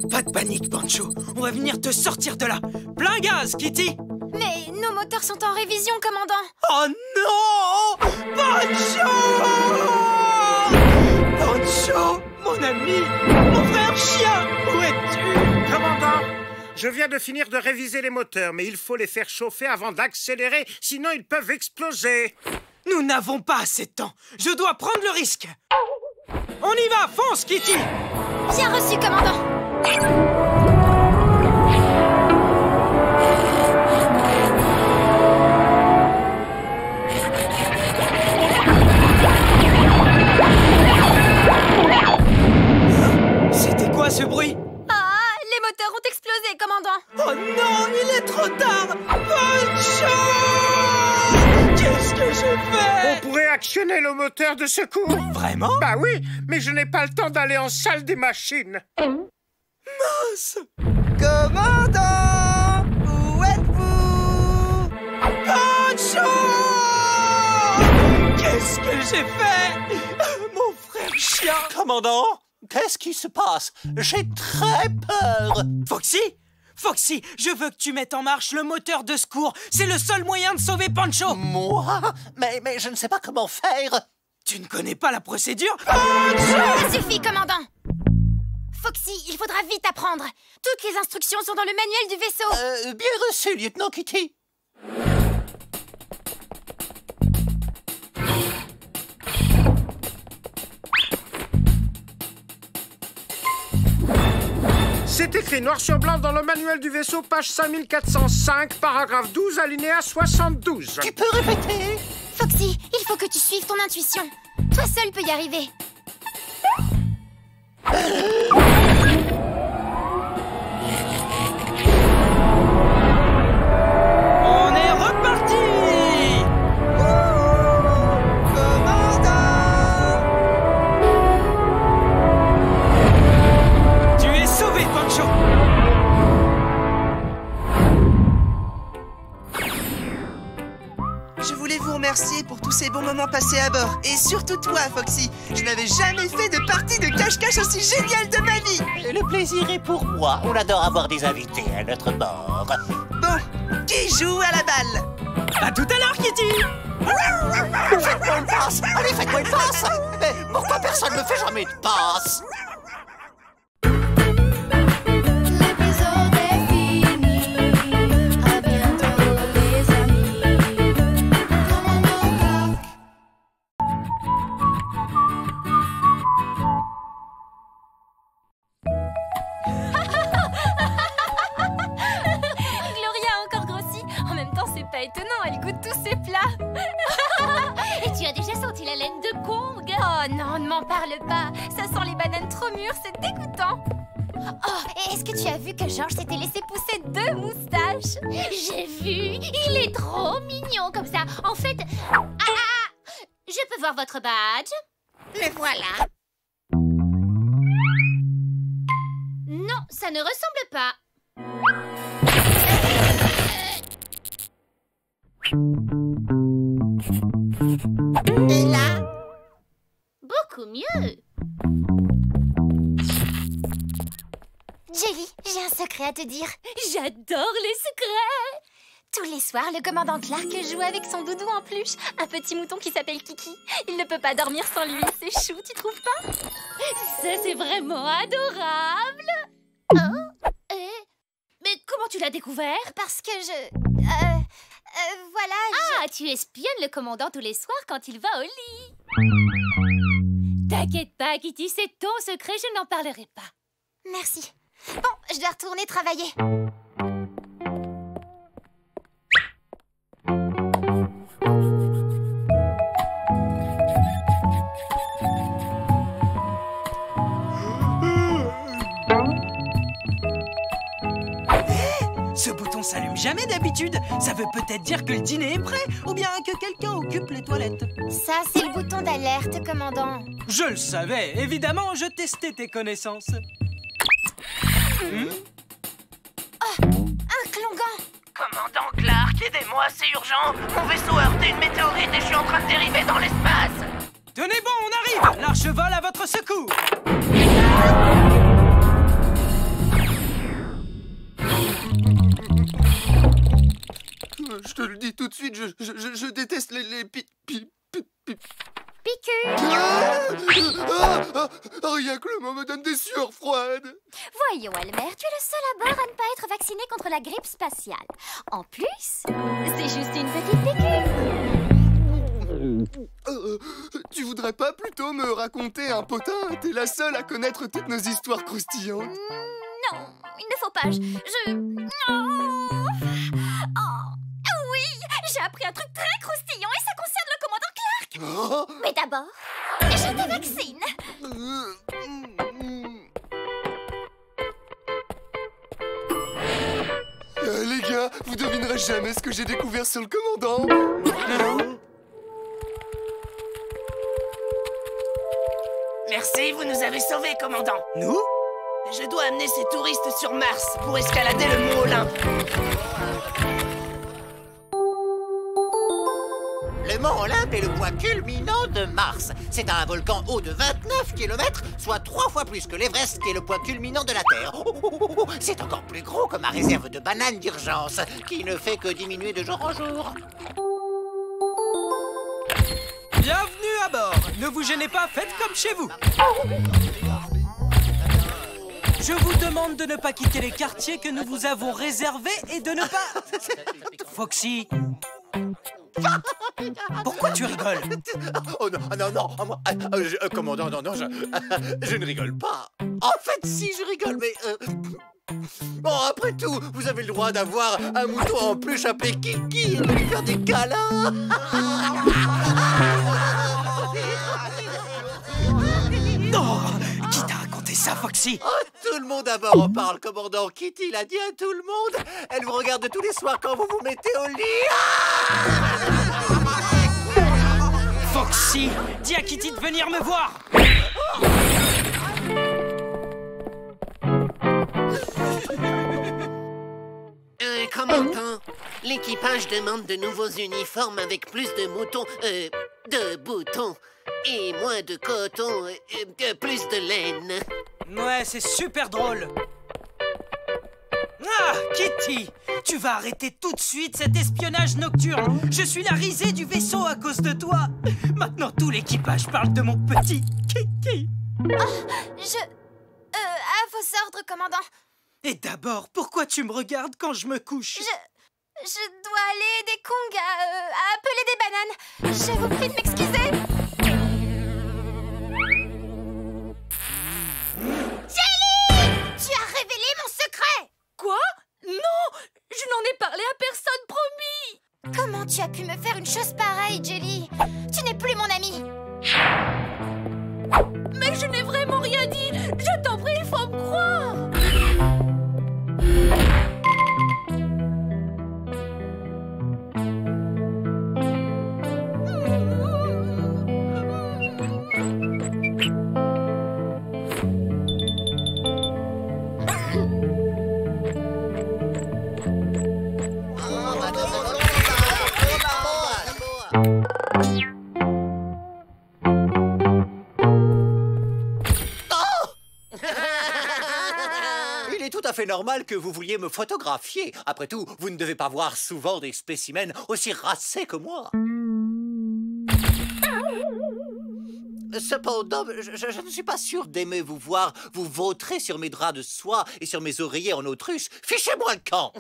Pas de panique, Pancho. On va venir te sortir de là. Plein gaz, Kitty. Mais nos moteurs sont en révision, commandant. Oh non! Pancho! Pancho, mon ami, mon frère chien, où es-tu? Commandant, je viens de finir de réviser les moteurs, mais il faut les faire chauffer avant d'accélérer, sinon ils peuvent exploser. Nous n'avons pas assez de temps. Je dois prendre le risque. On y va, fonce, Kitty! Bien reçu, commandant. C'était quoi ce bruit? Ah, les moteurs ont explosé, commandant. Oh non, il est trop tard! Pancho! Qu'est-ce que j'ai fait? On pourrait actionner le moteur de secours. Vraiment? Bah oui, mais je n'ai pas le temps d'aller en salle des machines. Mince! Commandant! Où êtes-vous? Pancho! Qu'est-ce que j'ai fait? Mon frère chien! Commandant, qu'est-ce qui se passe? J'ai très peur. Foxy? Foxy, je veux que tu mettes en marche le moteur de secours. C'est le seul moyen de sauver Pancho. Moi? Mais je ne sais pas comment faire. Tu ne connais pas la procédure? Ça suffit, commandant. Foxy, il faudra vite apprendre. Toutes les instructions sont dans le manuel du vaisseau. Bien reçu, lieutenant Kitty. C'est écrit noir sur blanc dans le manuel du vaisseau, page 5405, paragraphe 12, alinéa 72. Tu peux répéter? Foxy, il faut que tu suives ton intuition. Toi seul peux y arriver. On est reparti! Commandant! Je voulais vous remercier pour tous ces bons moments passés à bord. Et surtout toi, Foxy. Je n'avais jamais fait de partie de cache-cache aussi géniale de ma vie. Le plaisir est pour moi. On adore avoir des invités à notre bord. Bon, qui joue à la balle? À tout à l'heure, Kitty. Faites-moi une passe. Allez, faites-moi une passe. Mais pourquoi personne ne me fait jamais de passe? L'épisode est fini. À bientôt les amis. Commandant Clark. Gloria a encore grossi. En même temps, c'est pas étonnant, elle goûte tous ses plats. Et tu as déjà senti la laine de Kong? Oh non, ne m'en parle pas. Ça sent les bananes trop mûres, c'est dégoûtant. Oh, et est-ce que tu as vu que Georges s'était laissé pousser 2 moustaches? J'ai vu, il est trop mignon comme ça. En fait, je peux voir votre badge? Le voilà. Non, ça ne ressemble pas. Et là? Beaucoup mieux. Jelly, j'ai un secret à te dire. J'adore les secrets. Tous les soirs, le commandant Clark joue avec son doudou en peluche, un petit mouton qui s'appelle Kiki. Il ne peut pas dormir sans lui, c'est chou, tu trouves pas? Ça, c'est vraiment adorable. Mais comment tu l'as découvert? Parce que voilà, Ah, tu espionnes le commandant tous les soirs quand il va au lit. T'inquiète pas, Kitty, c'est ton secret, je n'en parlerai pas. Merci. Bon, je dois retourner travailler. Ce bouton s'allume jamais d'habitude. Ça veut peut-être dire que le dîner est prêt, ou bien que quelqu'un occupe les toilettes. Ça, c'est le bouton d'alerte, commandant. Je le savais, évidemment, je testais tes connaissances. Oh, un Klongan. Commandant Clark, aidez-moi, c'est urgent. Mon vaisseau a heurté une météorite et je suis en train de dériver dans l'espace. Tenez bon, on arrive. L'arche vole à votre secours. Je te le dis tout de suite, je déteste les Piqûre. Rien que le mot me donne des sueurs froides. Voyons, Elmer, tu es le seul à bord à ne pas être vacciné contre la grippe spatiale. En plus, c'est juste une petite piqûre. Tu voudrais pas plutôt me raconter un potin? T'es la seule à connaître toutes nos histoires croustillantes. Non, il ne faut pas. Oui, j'ai appris un truc très croustillant et ça concerne le commandant Clark. Mais d'abord, je te vaccine. Les gars, vous devinerez jamais ce que j'ai découvert sur le commandant. Merci, vous nous avez sauvés, commandant. Nous? Je dois amener ces touristes sur Mars pour escalader le mont Olympe. Le mont Olympe est le point culminant de Mars. C'est un volcan haut de 29 km, soit 3 fois plus que l'Everest, qui est le point culminant de la Terre. C'est encore plus gros que ma réserve de bananes d'urgence, qui ne fait que diminuer de jour en jour. Bienvenue à bord. Ne vous gênez pas, faites comme chez vous. Je vous demande de ne pas quitter les quartiers que nous vous avons réservés et de ne pas... Foxy. Pourquoi tu rigoles? Oh non, commandant, non, je ne rigole pas. En fait, si, je rigole, mais... Bon, après tout, vous avez le droit d'avoir un mouton en peluche appelé Kiki et de lui faire des câlins. Oh, qui t'a raconté ça, Foxy? Oh, tout le monde à bord en parle, commandant. Kitty l'a dit à tout le monde. Elle vous regarde tous les soirs quand vous vous mettez au lit. Foxy, dis à Kitty de venir me voir. Commandant, L'équipage demande de nouveaux uniformes avec plus de moutons, de boutons. Et moins de coton, plus de laine. Ouais, c'est super drôle. Ah, Kitty, tu vas arrêter tout de suite cet espionnage nocturne. Je suis la risée du vaisseau à cause de toi. Maintenant, tout l'équipage parle de mon petit Kitty. À vos ordres, commandant. Et d'abord, pourquoi tu me regardes quand je me couche? Je dois aller aider Kong à appeler des bananes. Je vous prie de m'excuser. Jelly! Tu as révélé mon secret! Quoi? Non! Je n'en ai parlé à personne, promis! Comment tu as pu me faire une chose pareille, Jelly? Tu n'es plus mon ami. Mais je n'ai vraiment rien dit! Je t'en prie, il faut me croire! C'est normal que vous vouliez me photographier. Après tout, vous ne devez pas voir souvent des spécimens aussi racés que moi. Cependant, je ne suis pas sûr d'aimer vous voir vous vautrer sur mes draps de soie et sur mes oreillers en autruche. Fichez-moi le camp.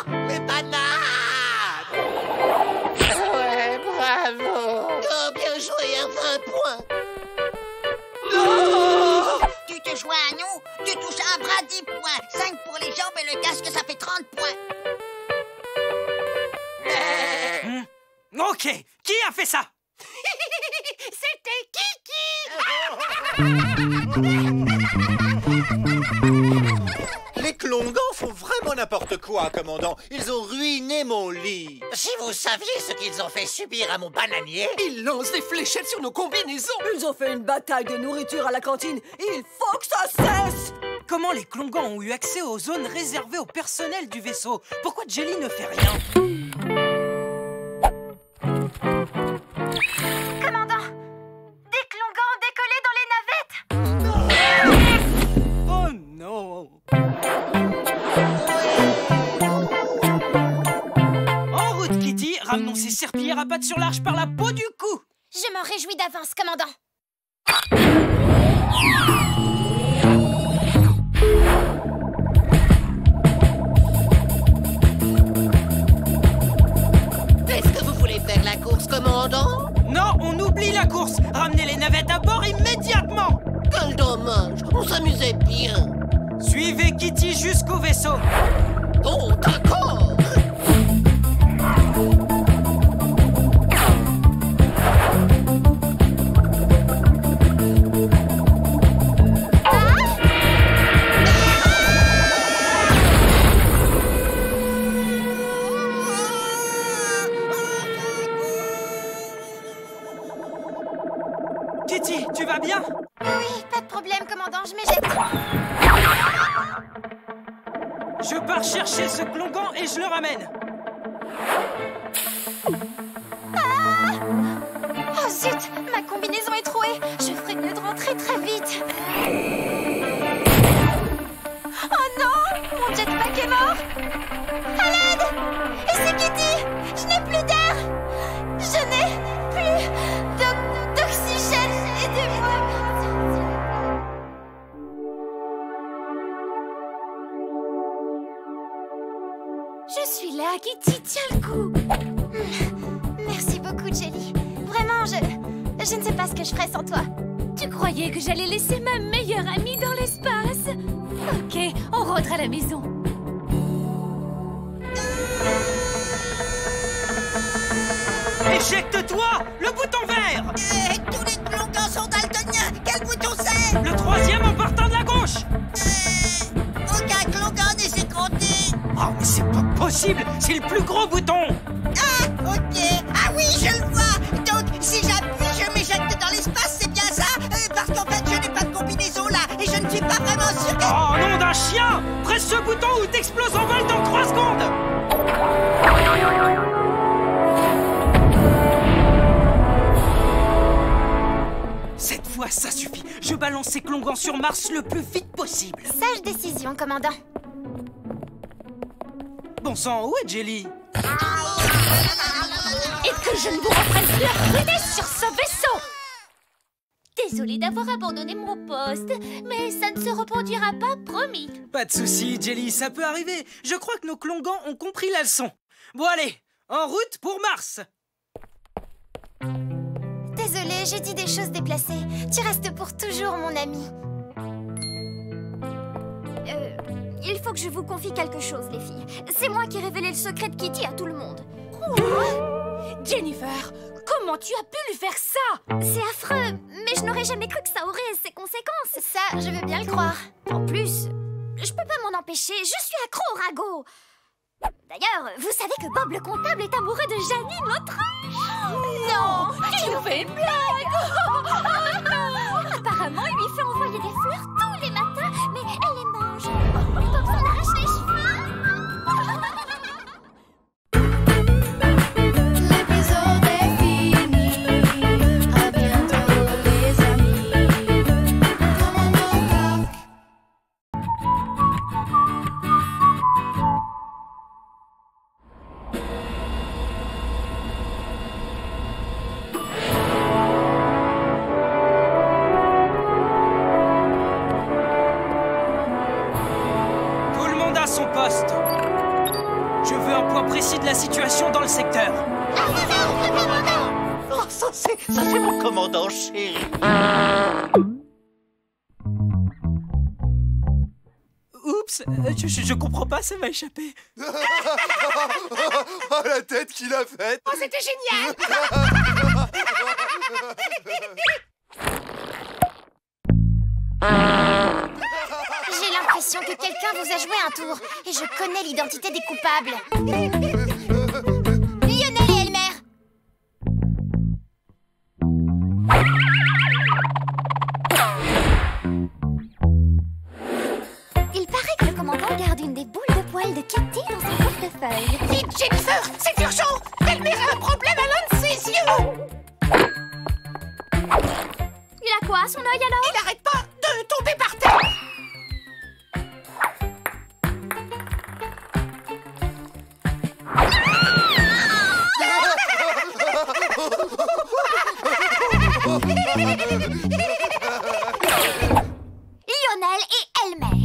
Mes bananes! Ouais, bravo! Oh, bien joué, un 20 points! Oh! Tu te joins à nous? Tu touches un bras 10 points, 5 pour les jambes et le casque, ça fait 30 points. Ok, qui a fait ça? C'était Les Klongans font vraiment n'importe quoi, commandant. Ils ont ruiné mon lit. Si vous saviez ce qu'ils ont fait subir à mon bananier. Ils lancent des fléchettes sur nos combinaisons. Ils ont fait une bataille de nourriture à la cantine. Il faut que ça cesse. Comment les Klongans ont eu accès aux zones réservées au personnel du vaisseau? Pourquoi Jelly ne fait rien? Commandant, des Klongans ont décollé dans les navettes. Oh non! En route, Kitty, ramenons ces serpillères à pattes sur l'arche par la peau du cou. Je m'en réjouis d'avance, commandant. Est-ce que vous voulez faire la course, commandant? Non, on oublie la course. Ramenez les navettes à bord immédiatement. Quel dommage, on s'amusait bien. Suivez Kitty jusqu'au vaisseau. Oh, d'accord. Kitty, tu vas bien? Oui, pas de problème, commandant, je me jette. Je pars chercher ce Klongan et je le ramène. Ah! Oh zut, ma combinaison est trouée. Je ferais mieux de rentrer très vite. Oh non, mon jetpack est mort. À l'aide! Et c'est Kitty! Je n'ai plus d'air! Je n'ai plus d'oxygène! Aidez-moi! Je suis là, Kitty, tiens le coup. Merci beaucoup, Jelly. Vraiment, je ne sais pas ce que je ferais sans toi. Tu croyais que j'allais laisser ma meilleure amie dans l'espace? Ok, on rentre à la maison. Éjecte-toi! Le bouton vert! Tous les Klongans sont daltoniens. Quel bouton c'est? Le troisième en partant de la gauche! possible. C'est le plus gros bouton. Ah, ok. Ah oui, je le vois. Donc, si j'appuie, je m'éjecte dans l'espace, c'est bien ça? Parce qu'en fait, je n'ai pas de combinaison là, et je ne suis pas vraiment sûr que... Oh, nom d'un chien! Presse ce bouton ou t'exploses en vol dans 3 secondes! Cette fois, ça suffit. Je balance ces Klongans sur Mars le plus vite possible. Sage décision, commandant. Bon sang, où est Jelly? Et que je ne vous reprenne plus la rudesse sur ce vaisseau! Désolée d'avoir abandonné mon poste, mais ça ne se reproduira pas, promis. Pas de soucis, Jelly, ça peut arriver. Je crois que nos Klongans ont compris la leçon. Bon allez, en route pour Mars. Désolée, j'ai dit des choses déplacées. Tu restes pour toujours mon ami. Il faut que je vous confie quelque chose, les filles. C'est moi qui ai révélé le secret de Kitty à tout le monde. Jennifer, comment tu as pu lui faire ça? C'est affreux, mais je n'aurais jamais cru que ça aurait ces conséquences. Ça, je veux bien le croire. En plus, je peux pas m'en empêcher, je suis accro au ragot. D'ailleurs, vous savez que Bob le comptable est amoureux de Janine l'autruche. Non, tu nous fais une blague. Apparemment, il lui fait envoyer des fleurs tous les matins, mais elle les mange. Bob s'en arrache les cheveux. L'épisode est fini. À bientôt les amis. Commandant Clark. Tout le monde à son poste. Je veux un point précis de la situation dans le secteur. Oh, ça c'est mon commandant chéri. Oups, je comprends pas, ça m'a échappé. Oh, la tête qu'il a faite. Oh, c'était génial. J'ai l'impression que quelqu'un vous a joué un tour, et je connais l'identité des coupables. Lionel et Elmer. Il paraît que le commandant garde une des boules de poils de Kitty dans son portefeuille. Vite, Jennifer, c'est urgent. Elmer a un problème à l'un de ses yeux. Il a quoi à son œil alors? Il n'arrête pas de tomber par terre. Lionel et Elmer.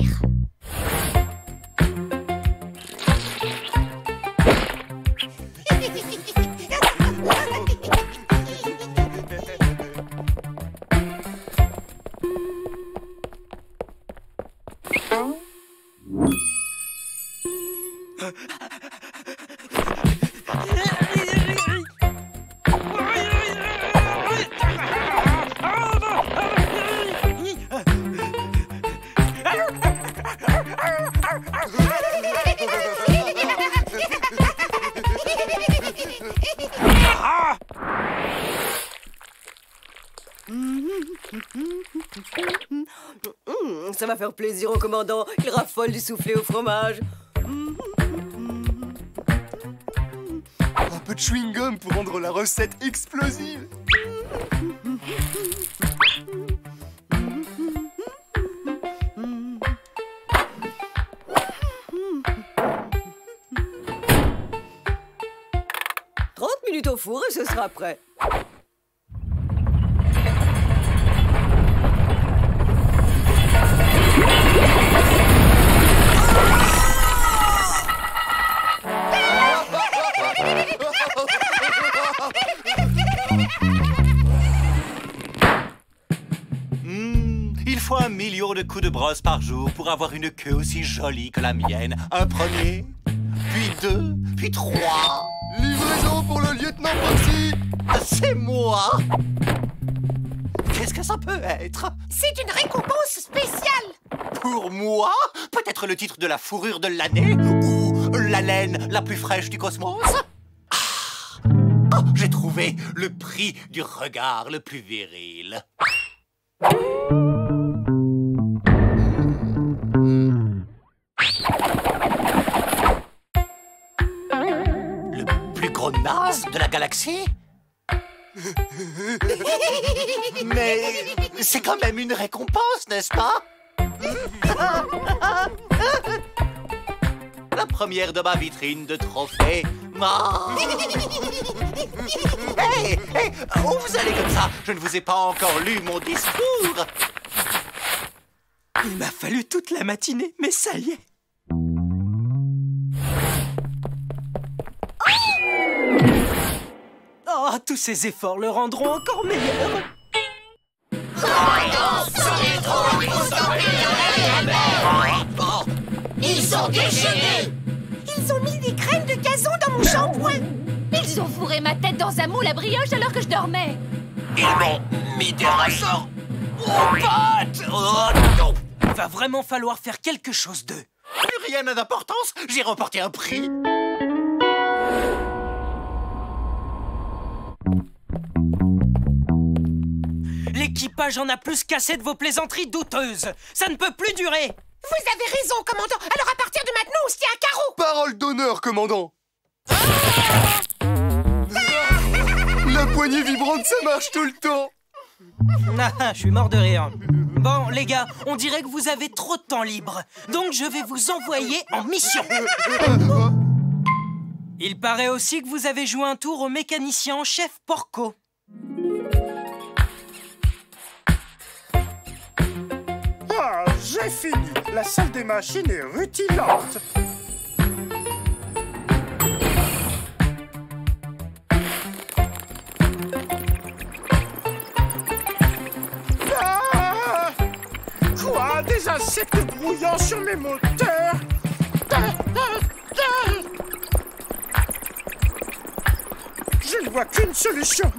Ça va faire plaisir au commandant. Il raffole du soufflé au fromage. Un peu de chewing-gum pour rendre la recette explosive. Minutes au four et ce sera prêt. Il faut 1 million de coups de brosse par jour pour avoir une queue aussi jolie que la mienne. Un premier, puis 2, puis 3. Livraison pour le lieutenant Foxy. C'est moi. Qu'est-ce que ça peut être? C'est une récompense spéciale. Pour moi? Peut-être le titre de la fourrure de l'année? Ou la laine la plus fraîche du cosmos. Oh, j'ai trouvé le prix du regard le plus viril. Le plus gros naze de la galaxie? Mais c'est quand même une récompense, n'est-ce pas? La première de ma vitrine de trophées. Hey, où vous allez comme ça? Je ne vous ai pas encore lu mon discours. Il m'a fallu toute la matinée, mais ça y est. Oh, tous ces efforts le rendront encore meilleur. Ils sont déchaînés! Ils ont mis des graines de gazon dans mon shampoing! Ils ont fourré ma tête dans un moule à brioche alors que je dormais! Ils m'ont mis des ressorts aux pattes! Oh non! Il va vraiment falloir faire quelque chose d'eux. Plus rien n'a d'importance, j'ai remporté un prix. L'équipage en a plus qu'assez de vos plaisanteries douteuses. Ça ne peut plus durer. Vous avez raison, commandant. Alors à partir de maintenant, on se tient à carreau. Parole d'honneur, commandant. La poignée vibrante, ça marche tout le temps. Ah, je suis mort de rire. Bon, les gars, on dirait que vous avez trop de temps libre. Donc je vais vous envoyer en mission. Il paraît aussi que vous avez joué un tour au mécanicien en chef Porco. Ah, j'ai fini. La salle des machines est rutilante. Ah! Quoi? Des insectes grouillants sur mes moteurs? Je ne vois qu'une solution.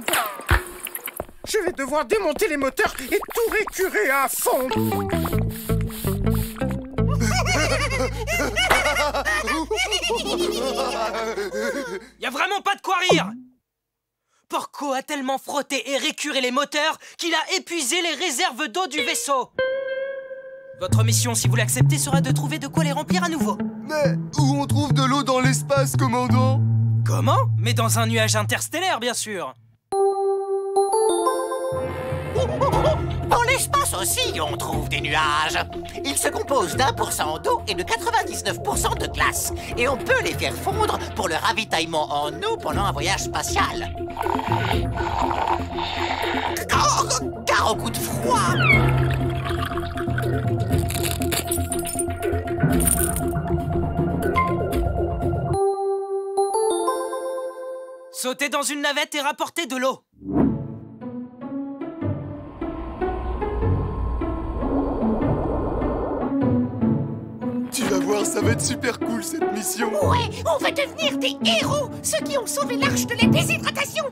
Je vais devoir démonter les moteurs et tout récurer à fond. Y a vraiment pas de quoi rire. Porco a tellement frotté et récuré les moteurs qu'il a épuisé les réserves d'eau du vaisseau. Votre mission, si vous l'acceptez, sera de trouver de quoi les remplir à nouveau. Mais où on trouve de l'eau dans l'espace, commandant? Comment? Mais dans un nuage interstellaire, bien sûr. Dans l'espace aussi, on trouve des nuages. Ils se composent d'1% d'eau et de 99% de glace. Et on peut les faire fondre pour le ravitaillement en eau pendant un voyage spatial. Car au coup de froid... Sautez dans une navette et rapportez de l'eau. Tu vas voir, ça va être super cool cette mission. Ouais, on va devenir des héros, ceux qui ont sauvé l'arche de la déshydratation.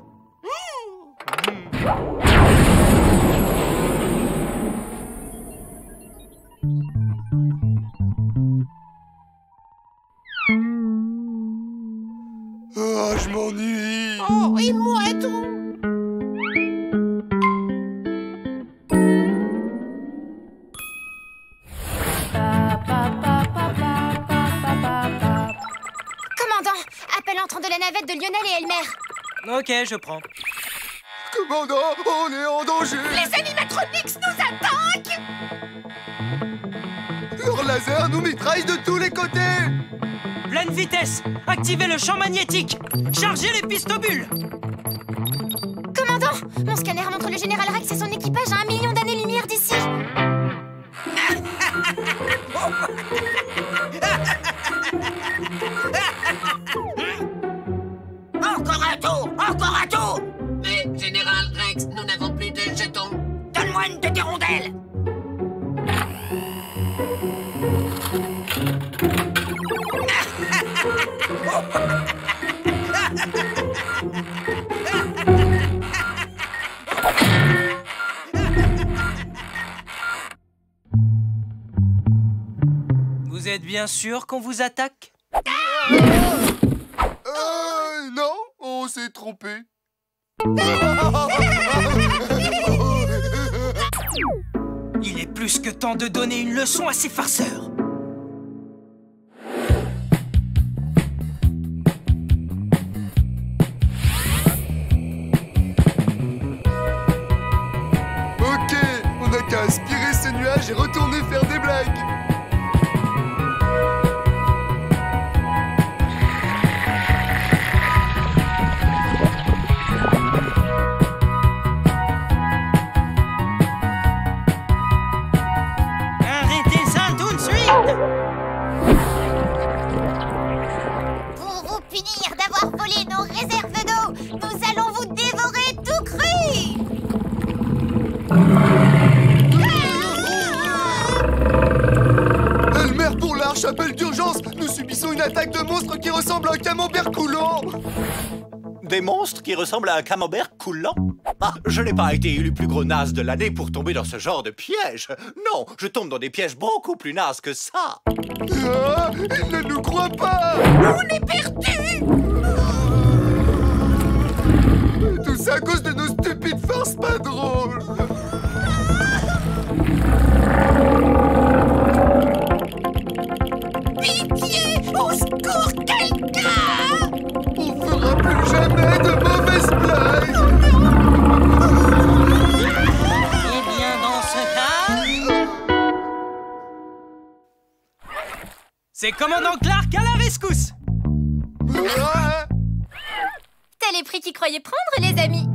Oh, je m'ennuie. Oh, et moi tout. Commandant, appel entrant de la navette de Lionel et Elmer. Ok, je prends. Commandant, on est en danger. Les animatronix nous attaquent. Leur laser nous mitraille de tous les côtés. Pleine vitesse. Activez le champ magnétique. Chargez les pistobules. Commandant, mon scanner montre le général Rex et son équipage à 1 million d'années-lumière d'ici. Encore un tour! Encore un tour! Mais, Général Rex, nous n'avons plus de jetons. Donne-moi une de tes rondelles! Vous êtes bien sûr qu'on vous attaque? Non, on s'est trompé. Il est plus que temps de donner une leçon à ces farceurs. Ok, on n'a qu'à aspirer ce nuage et retourner faire des blagues. Arrêtez ça tout de suite! Pour vous punir d'avoir volé nos réserves d'eau, nous allons vous dévorer tout cru! Elmer pour l'arche, appel d'urgence. Nous subissons une attaque de monstres qui ressemble à un camembert coulant. Des monstres qui ressemblent à un camembert coulant? Ah, je n'ai pas été élu plus gros naze de l'année pour tomber dans ce genre de piège. Non, je tombe dans des pièges beaucoup plus nazes que ça. Ah, il ne nous croit pas. On est perdus! Tout ça à cause de nos stupides farces pas drôles. Pitié! Au secours, quelqu'un! On fera plus jamais de mauvaises blagues. Eh bien, dans ce cas... C'est commandant Clark à la rescousse. T'as les prix qu'ils croyaient prendre, les amis.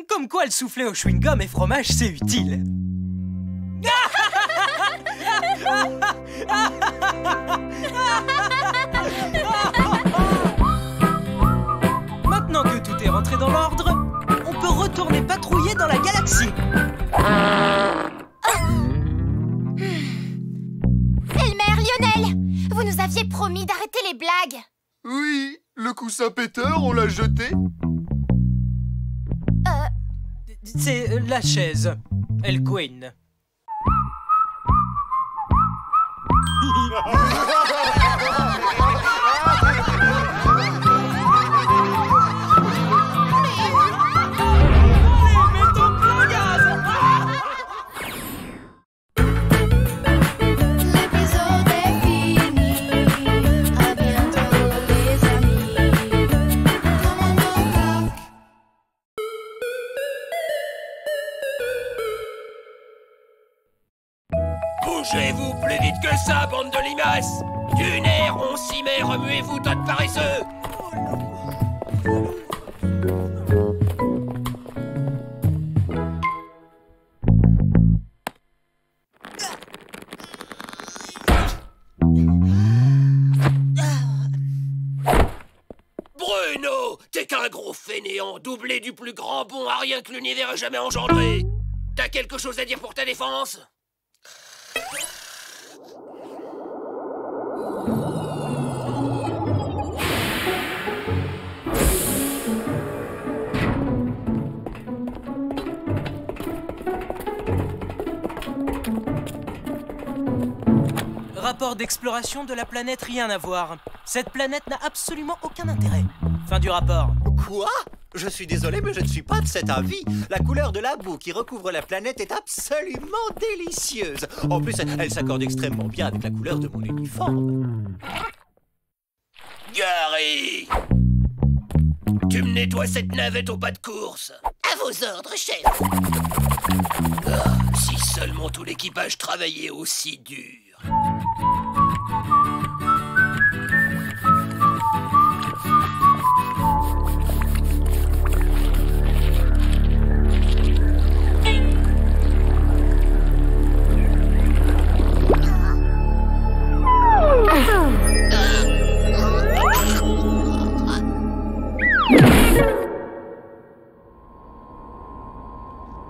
Comme quoi le souffler au chewing-gum et fromage, c'est utile. Maintenant que tout est rentré dans l'ordre, on peut retourner patrouiller dans la galaxie. Elmer, Lionel, vous nous aviez promis d'arrêter les blagues. Oui, le coussin péteur, on l'a jeté. C'est la chaise. Elle Queen. L'épisode est fini. À bientôt les amis. Commandant Clark. Bougez-vous plus vite que ça, bande de limaces! Du nerf, on s'y met, remuez-vous, tas de paresseux! Bruno, t'es qu'un gros fainéant, doublé du plus grand bon à rien que l'univers ait jamais engendré! T'as quelque chose à dire pour ta défense? Rapport d'exploration de la planète, rien à voir. Cette planète n'a absolument aucun intérêt. Fin du rapport. Quoi? Je suis désolé, mais je ne suis pas de cet avis. La couleur de la boue qui recouvre la planète est absolument délicieuse. En plus, elle s'accorde extrêmement bien avec la couleur de mon uniforme. Gary! Tu me nettoies cette navette au pas de course. À vos ordres, chef. Ah, si seulement tout l'équipage travaillait aussi dur.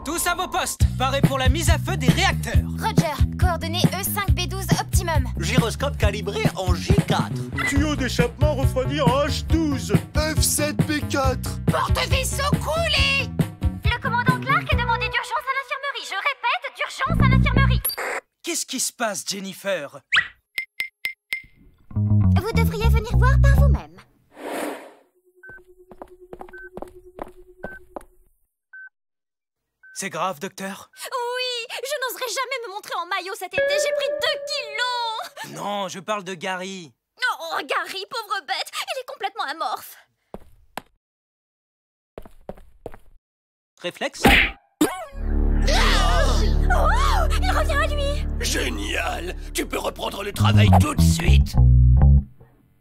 Tous à vos postes, parés pour la mise à feu des réacteurs. Roger, coordonnées E5B12 optimum. Gyroscope calibré en J4. Tuyau d'échappement refroidi en H12. F7P4. Porte-vaisseau coulé! Le commandant Clark est demandé d'urgence à l'infirmerie. Je répète, d'urgence à l'infirmerie. Qu'est-ce qui se passe, Jennifer? Vous devriez venir voir par vous-même. C'est grave, docteur? Oui, je n'oserais jamais me montrer en maillot cet été. J'ai pris 2 kilos. Non, je parle de Gary. Oh, Gary, pauvre bête, il est complètement amorphe. Réflexe? Oh, il revient à lui. Génial! Tu peux reprendre le travail tout de suite.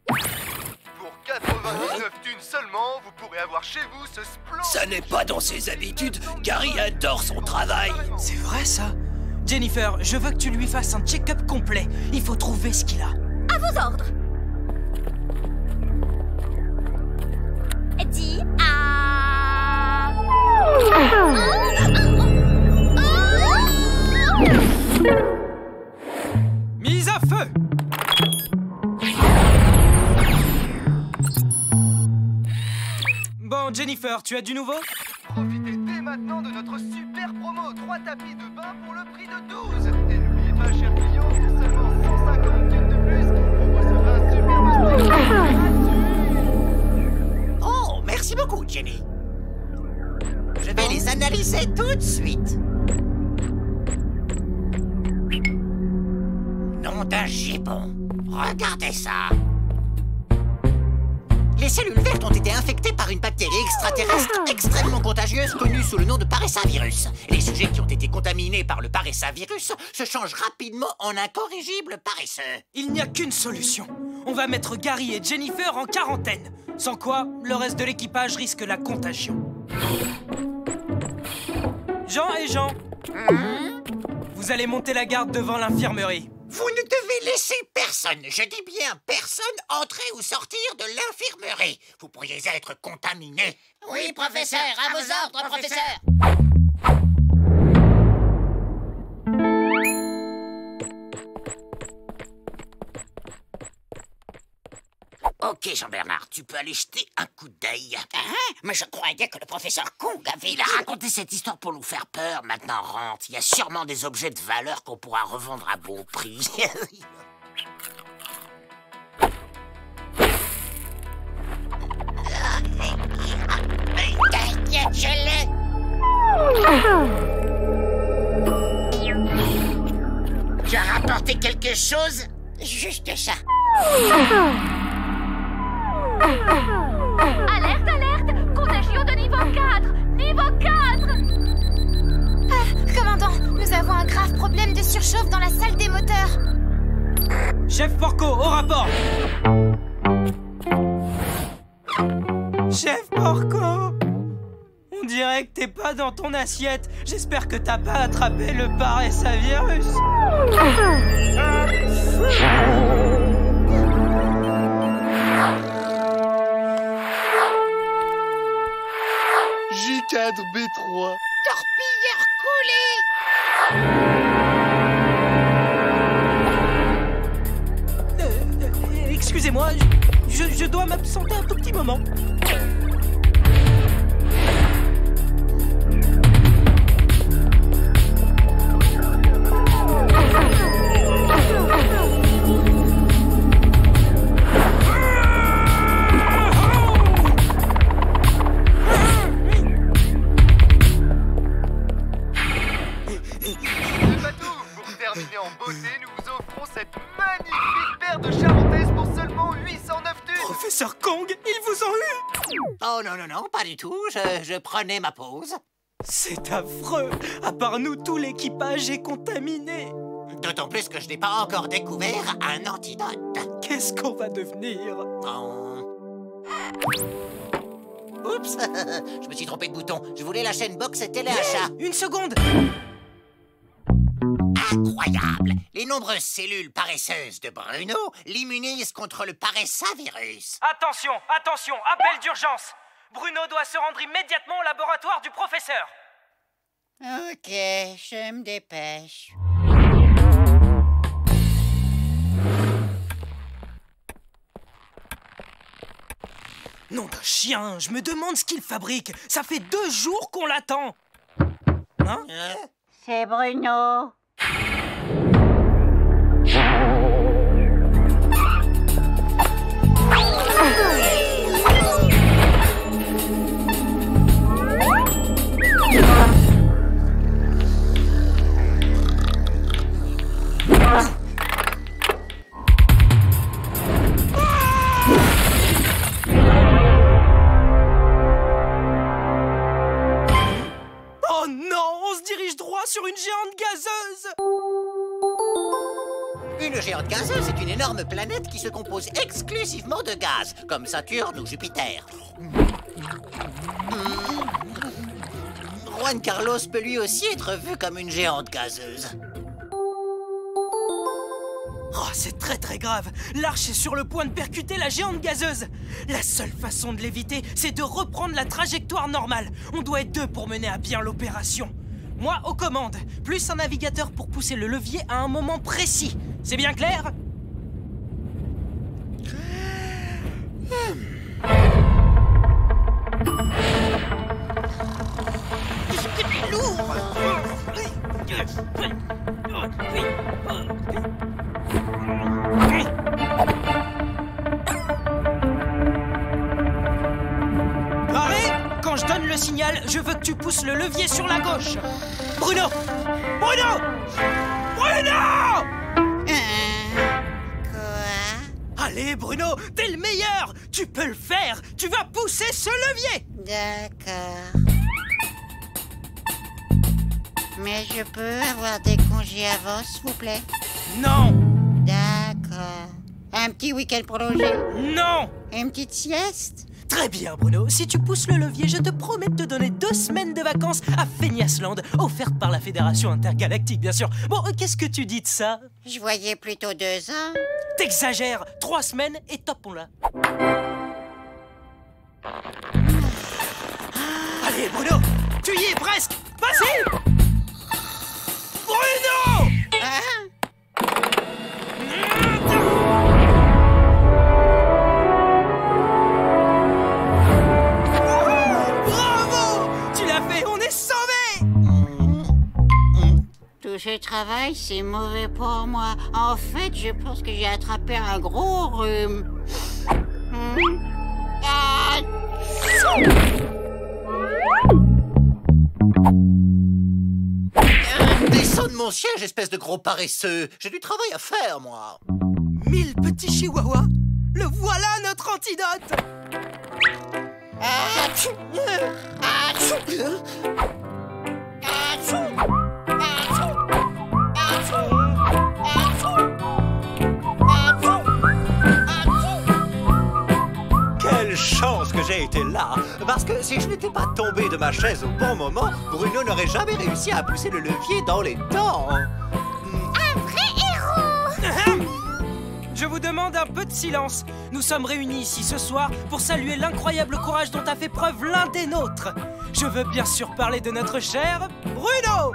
Pour 99 thunes seulement, vous pourrez avoir chez vous ce splendide... Ça n'est pas dans ses habitudes. Gary adore son travail. C'est vrai, ça? Jennifer, je veux que tu lui fasses un check-up complet. Il faut trouver ce qu'il a. À vos ordres. Dis à... Mise à feu! Bon, Jennifer, tu as du nouveau? Profitez dès maintenant de notre super promo. 3 tapis de bain pour le prix de 12. Et n'oubliez pas, chers clients, pour seulement 150 thunes de plus, vous recevrez un super Oh, merci beaucoup, Jenny. Je vais les analyser tout de suite. Nom d'un gibbon. Regardez ça. Les cellules vertes ont été infectées par une bactérie extraterrestre extrêmement contagieuse connue sous le nom de paressavirus. Les sujets qui ont été contaminés par le paressavirus se changent rapidement en incorrigibles paresseux. Il n'y a qu'une solution. On va mettre Gary et Jennifer en quarantaine. Sans quoi, le reste de l'équipage risque la contagion. Jean et Jean, vous allez monter la garde devant l'infirmerie. Vous ne devez laisser personne, je dis bien personne, entrer ou sortir de l'infirmerie. Vous pourriez être contaminé. Oui, professeur, à vos ordres, professeur. Ok, Jean-Bernard, tu peux aller jeter un coup d'œil. Mais je croyais que le professeur Kong avait... Il a raconté cette histoire pour nous faire peur. Maintenant, rentre. Il y a sûrement des objets de valeur qu'on pourra revendre à bon prix. T'inquiète, je l'ai. Tu as rapporté quelque chose? Juste ça. Alerte, alerte! Contagion de niveau 4! Niveau 4! Commandant, nous avons un grave problème de surchauffe dans la salle des moteurs. Chef Porco, au rapport! Chef Porco! On dirait que t'es pas dans ton assiette. J'espère que t'as pas attrapé le paressavirus. J4B3. Torpilleur coulé. Excusez-moi, je dois m'absenter un tout petit moment. En beauté, nous vous offrons cette magnifique paire de charentaises pour seulement 809 thunes. Professeur Kong, ils vous ont eu? Oh non, non, non, pas du tout. Je prenais ma pause. C'est affreux. À part nous, tout l'équipage est contaminé. D'autant plus que je n'ai pas encore découvert un antidote. Qu'est-ce qu'on va devenir? Oups, je me suis trompé de bouton. Je voulais la chaîne box et téléachat. Une seconde. Incroyable! Les nombreuses cellules paresseuses de Bruno l'immunisent contre le paressavirus. Attention, attention, appel d'urgence. Bruno doit se rendre immédiatement au laboratoire du professeur. Ok, je me dépêche. Nom d'un chien, je me demande ce qu'il fabrique. Ça fait 2 jours qu'on l'attend. Hein? C'est Bruno. Une géante gazeuse est une énorme planète qui se compose exclusivement de gaz, comme Saturne ou Jupiter. Juan Carlos peut lui aussi être vu comme une géante gazeuse. Oh, c'est très très grave. L'arche est sur le point de percuter la géante gazeuse. La seule façon de l'éviter, c'est de reprendre la trajectoire normale. On doit être 2 pour mener à bien l'opération. Moi aux commandes, plus un navigateur pour pousser le levier à un moment précis. C'est bien clair? Paré, quand je donne le signal, je veux que tu pousses le levier sur la gauche. Bruno! Bruno! Bruno! Quoi? Allez, Bruno, t'es le meilleur! Tu peux le faire! Tu vas pousser ce levier! D'accord. Mais je peux avoir des congés avant, s'il vous plaît? Non! D'accord. Un petit week-end prolongé? Non! Une petite sieste? Très bien, Bruno. Si tu pousses le levier, je te promets de te donner 2 semaines de vacances à Feignassland, offertes par la Fédération intergalactique, bien sûr. Bon, qu'est-ce que tu dis de ça? Je voyais plutôt 2 ans. T'exagères! 3 semaines et top, on l'a. Allez, Bruno! Tu y es presque! Vas-y! Bruno! Bravo! Tu l'as fait, on est sauvés! Tout ce travail, c'est mauvais pour moi. En fait, je pense que j'ai attrapé un gros rhume. Descends de mon siège, espèce de gros paresseux. J'ai du travail à faire, moi. 1000 petits chihuahuas. Le voilà, notre antidote. Quelle chance que j'ai été là! Parce que si je n'étais pas tombé de ma chaise au bon moment, Bruno n'aurait jamais réussi à pousser le levier dans les temps. Un vrai héros! Je vous demande un peu de silence. Nous sommes réunis ici ce soir pour saluer l'incroyable courage dont a fait preuve l'un des nôtres. Je veux bien sûr parler de notre cher Bruno!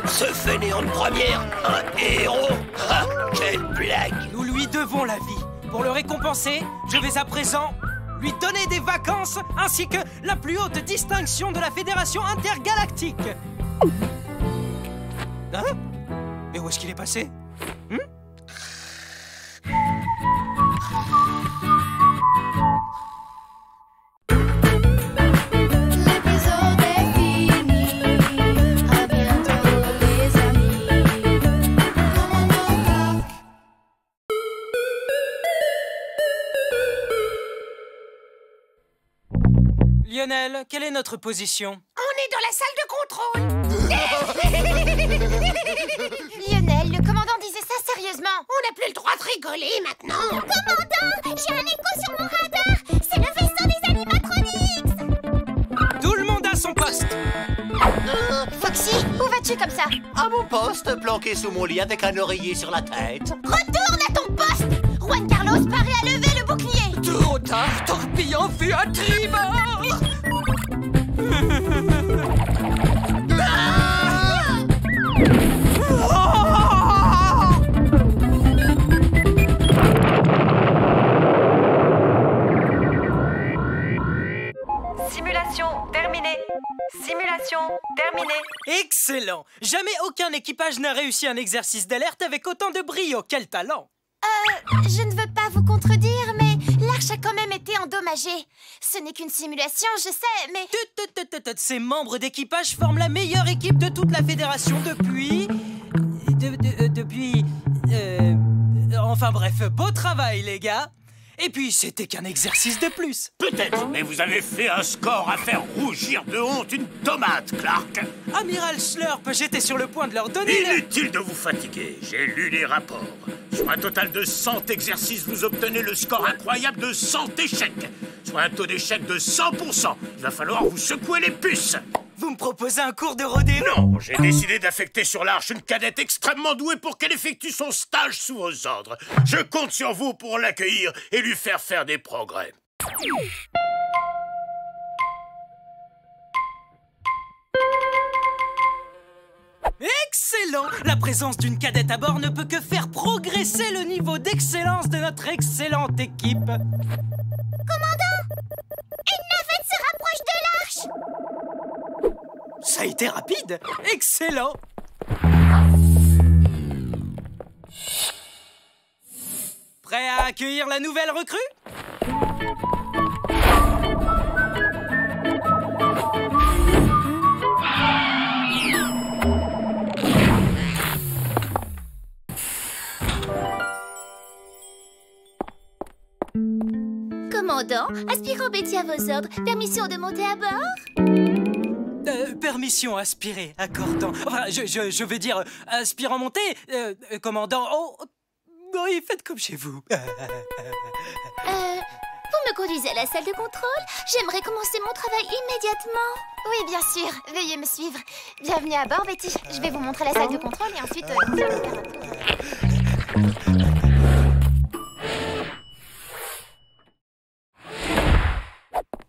Ce fainéant de première, un héros! Ah, quelle blague! Nous lui devons la vie. Pour le récompenser, je vais à présent lui donner des vacances ainsi que la plus haute distinction de la Fédération intergalactique. Hein? Mais où est-ce qu'il est passé? L'épisode est fini. À bientôt les amis. Commandant Coq. Lionel, quelle est notre position? On est dans la salle de contrôle. Lionel, le commandant disait ça sérieusement. On n'a plus le droit de rigoler maintenant. Commandant, j'ai un écho sur mon radar. C'est le vaisseau des animatronics. Tout le monde à son poste. Foxy, où vas-tu comme ça? À mon poste, planqué sous mon lit avec un oreiller sur la tête. Retourne à ton poste. Juan Carlos paraît à lever le bouclier. Trop tard, torpillant fut à tribord! Simulation terminée. Simulation terminée. Excellent. Jamais aucun équipage n'a réussi un exercice d'alerte avec autant de brio. Quel talent! Je ne veux pas vous contredire, mais l'arche a quand même été endommagée. Ce n'est qu'une simulation, je sais, mais... Ces membres d'équipage forment la meilleure équipe de toute la Fédération depuis... Enfin bref, beau travail les gars. Et puis, c'était qu'un exercice de plus. Peut-être, mais vous avez fait un score à faire rougir de honte une tomate, Clark. Amiral Slurp, j'étais sur le point de leur donner... Inutile de vous fatiguer, j'ai lu les rapports. Sur un total de 100 exercices, vous obtenez le score incroyable de 100 échecs. Soit un taux d'échec de 100%. Il va falloir vous secouer les puces. Vous me proposez un cours de rodéo? Non, j'ai décidé d'affecter sur l'Arche une cadette extrêmement douée pour qu'elle effectue son stage sous vos ordres. Je compte sur vous pour l'accueillir et lui faire des progrès. Excellent! La présence d'une cadette à bord ne peut que faire progresser le niveau d'excellence de notre excellente équipe. Commandant! Une navette se rapproche de l'Arche! Ça a été rapide! Excellent! Prêt à accueillir la nouvelle recrue? Commandant, aspirant Betty à vos ordres. Permission de monter à bord? Permission aspirée, accordant. Enfin, je veux dire, aspirant monté, commandant. Oh, oui, faites comme chez vous. Vous me conduisez à la salle de contrôle? J'aimerais commencer mon travail immédiatement. Oui, bien sûr. Veuillez me suivre. Bienvenue à bord, Betty. Je vais vous montrer la salle de contrôle et ensuite nous allons faire un tour.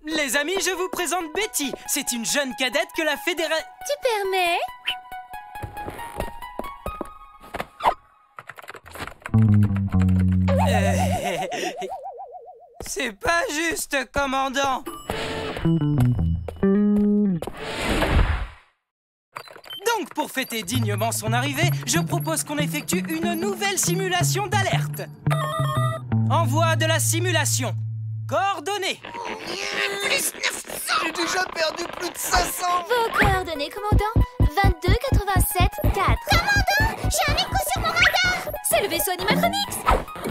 Les amis, je vous présente Betty. C'est une jeune cadette que la fédération... Tu permets? C'est pas juste, commandant. Donc, pour fêter dignement son arrivée, je propose qu'on effectue une nouvelle simulation d'alerte. Envoi de la simulation. Coordonnées. J'ai déjà perdu plus de 500. Vos coordonnées, commandant. 22 87 4. Commandant, j'ai un écho sur mon radar. C'est le vaisseau Animatronix.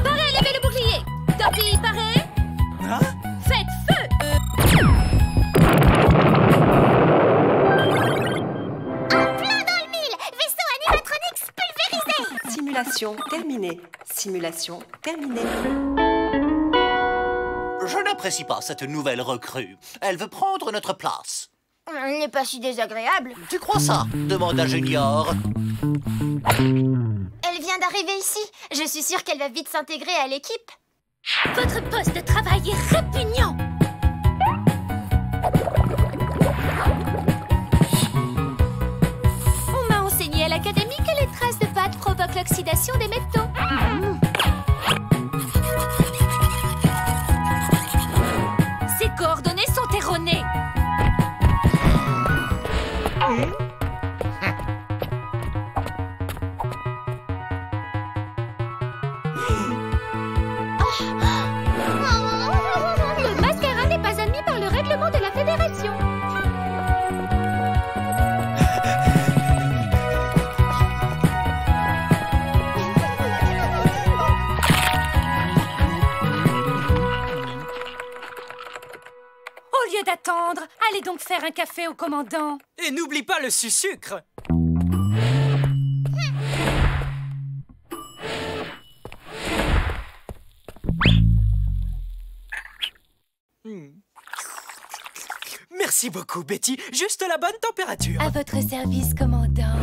Parez, levez le bouclier. Torpille, parez. Hein? Faites feu. En plein dans le mille. Vaisseau Animatronix pulvérisé. Simulation terminée. Simulation terminée. Je n'apprécie pas cette nouvelle recrue. Elle veut prendre notre place. Elle n'est pas si désagréable. Tu crois ça? Demande à Junior. Elle vient d'arriver ici. Je suis sûre qu'elle va vite s'intégrer à l'équipe. Votre poste de travail est répugnant. On m'a enseigné à l'académie que les traces de pâte provoquent l'oxydation des métaux. Ces coordonnées sont erronées. Le mascara n'est pas admis par le règlement de la Fédération. Au lieu d'attendre, allez donc faire un café au commandant. Et n'oublie pas le sucre. Merci beaucoup, Betty. Juste la bonne température. À votre service, commandant.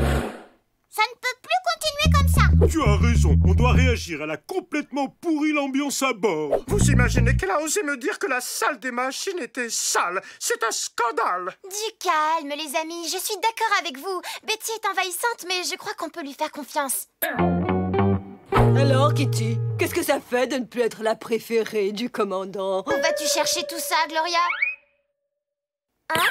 Ça ne peut plus continuer comme ça. Tu as raison, on doit réagir. Elle a complètement pourri l'ambiance à bord. Vous imaginez qu'elle a osé me dire que la salle des machines était sale? C'est un scandale. Du calme, les amis. Je suis d'accord avec vous. Betty est envahissante, mais je crois qu'on peut lui faire confiance. Alors, Kitty, qu'est-ce que ça fait de ne plus être la préférée du commandant? Où vas-tu chercher tout ça, Gloria? Hein?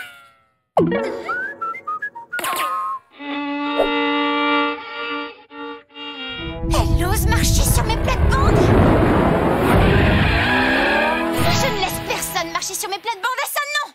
Elle ose marcher sur mes plates-bandes. Je ne laisse personne marcher sur mes plates-bandes, à ça, non.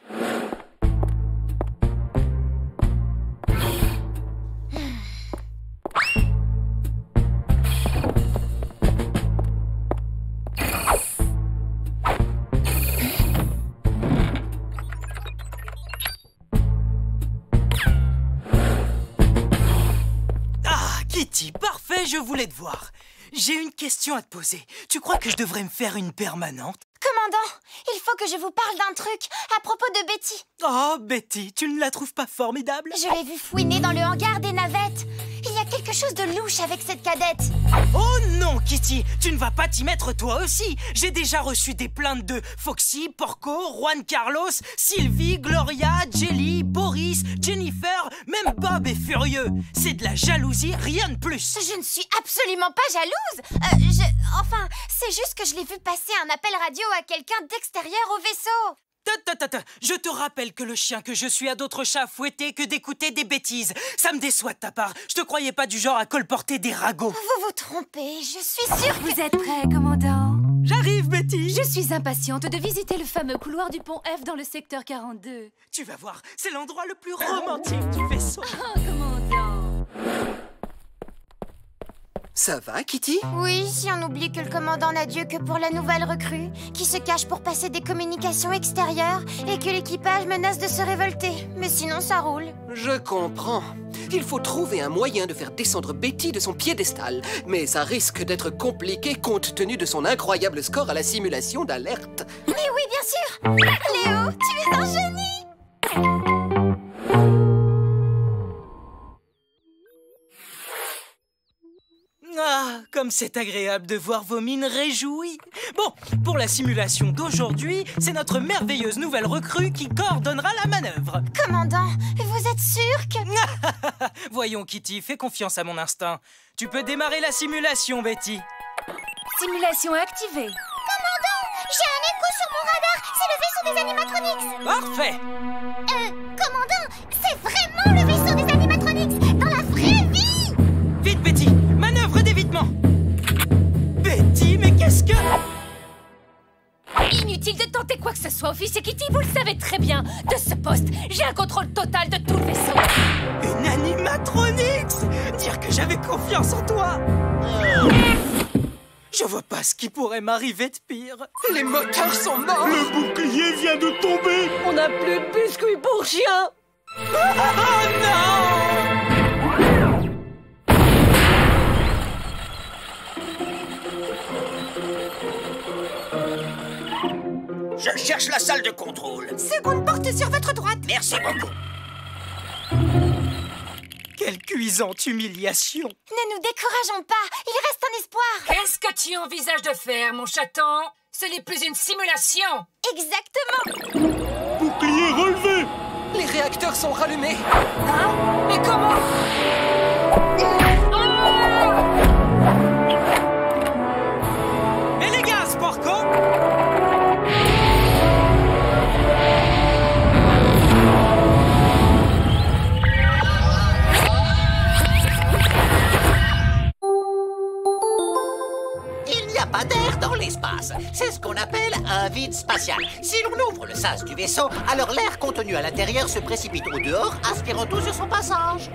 Parfait, je voulais te voir. J'ai une question à te poser. Tu crois que je devrais me faire une permanente? Commandant, il faut que je vous parle d'un truc à propos de Betty. Oh, Betty, tu ne la trouves pas formidable? Je l'ai vue fouiner dans le hangar des navettes. Il y a quelque chose de louche avec cette cadette. Oh non, Kitty, tu ne vas pas t'y mettre toi aussi. J'ai déjà reçu des plaintes de Foxy, Porco, Juan Carlos, Sylvie, Gloria, Jelly, Boris, Jennifer, même Bob est furieux. C'est de la jalousie, rien de plus. Je ne suis absolument pas jalouse. Enfin, c'est juste que je l'ai vu passer un appel radio à quelqu'un d'extérieur au vaisseau. Je te rappelle que le chien que je suis a d'autres chats à fouetter que d'écouter des bêtises. Ça me déçoit de ta part. Je te croyais pas du genre à colporter des ragots. Vous vous trompez, je suis sûre que... Vous êtes prêts, commandant? J'arrive, Betty. Je suis impatiente de visiter le fameux couloir du pont F dans le secteur 42. Tu vas voir, c'est l'endroit le plus romantique du vaisseau. Oh, commandant. Ça va, Kitty? Oui, si on oublie que le commandant n'a Dieu que pour la nouvelle recrue, qui se cache pour passer des communications extérieures et que l'équipage menace de se révolter. Mais sinon, ça roule. Je comprends. Il faut trouver un moyen de faire descendre Betty de son piédestal. Mais ça risque d'être compliqué compte tenu de son incroyable score à la simulation d'alerte. Mais oui, bien sûr! Léo, tu es un génie! Ah, comme c'est agréable de voir vos mines réjouies. Bon, pour la simulation d'aujourd'hui, c'est notre merveilleuse nouvelle recrue qui coordonnera la manœuvre. Commandant, vous êtes sûr que... Voyons, Kitty, fais confiance à mon instinct. Tu peux démarrer la simulation, Betty. Simulation activée. Commandant, j'ai un écho sur mon radar. C'est le vaisseau des animatronics. Parfait. Commandant, c'est vraiment le vaisseau des animatronics dans la vraie vie. Vite, Betty, manœuvre d'évitement. Betty, mais qu'est-ce que... Inutile de tenter quoi que ce soit, officier Kitty, vous le savez très bien. De ce poste, j'ai un contrôle total de tout le vaisseau. Une animatronix. Dire que j'avais confiance en toi. Je vois pas ce qui pourrait m'arriver de pire. Les moteurs sont morts. Le bouclier vient de tomber. On n'a plus de biscuits pour chien. Oh non! Je cherche la salle de contrôle. Seconde porte sur votre droite. Merci beaucoup. Quelle cuisante humiliation. Ne nous décourageons pas, il reste un espoir. Qu'est-ce que tu envisages de faire, mon chaton? Ce n'est plus une simulation. Exactement. Bouclier relevé. Les réacteurs sont rallumés. Hein? Mais comment? Mais les gaz, Porco! Il n'y a pas d'air dans l'espace. C'est ce qu'on appelle un vide spatial. Si l'on ouvre le sas du vaisseau, alors l'air contenu à l'intérieur se précipite au dehors, aspirant tout sur son passage.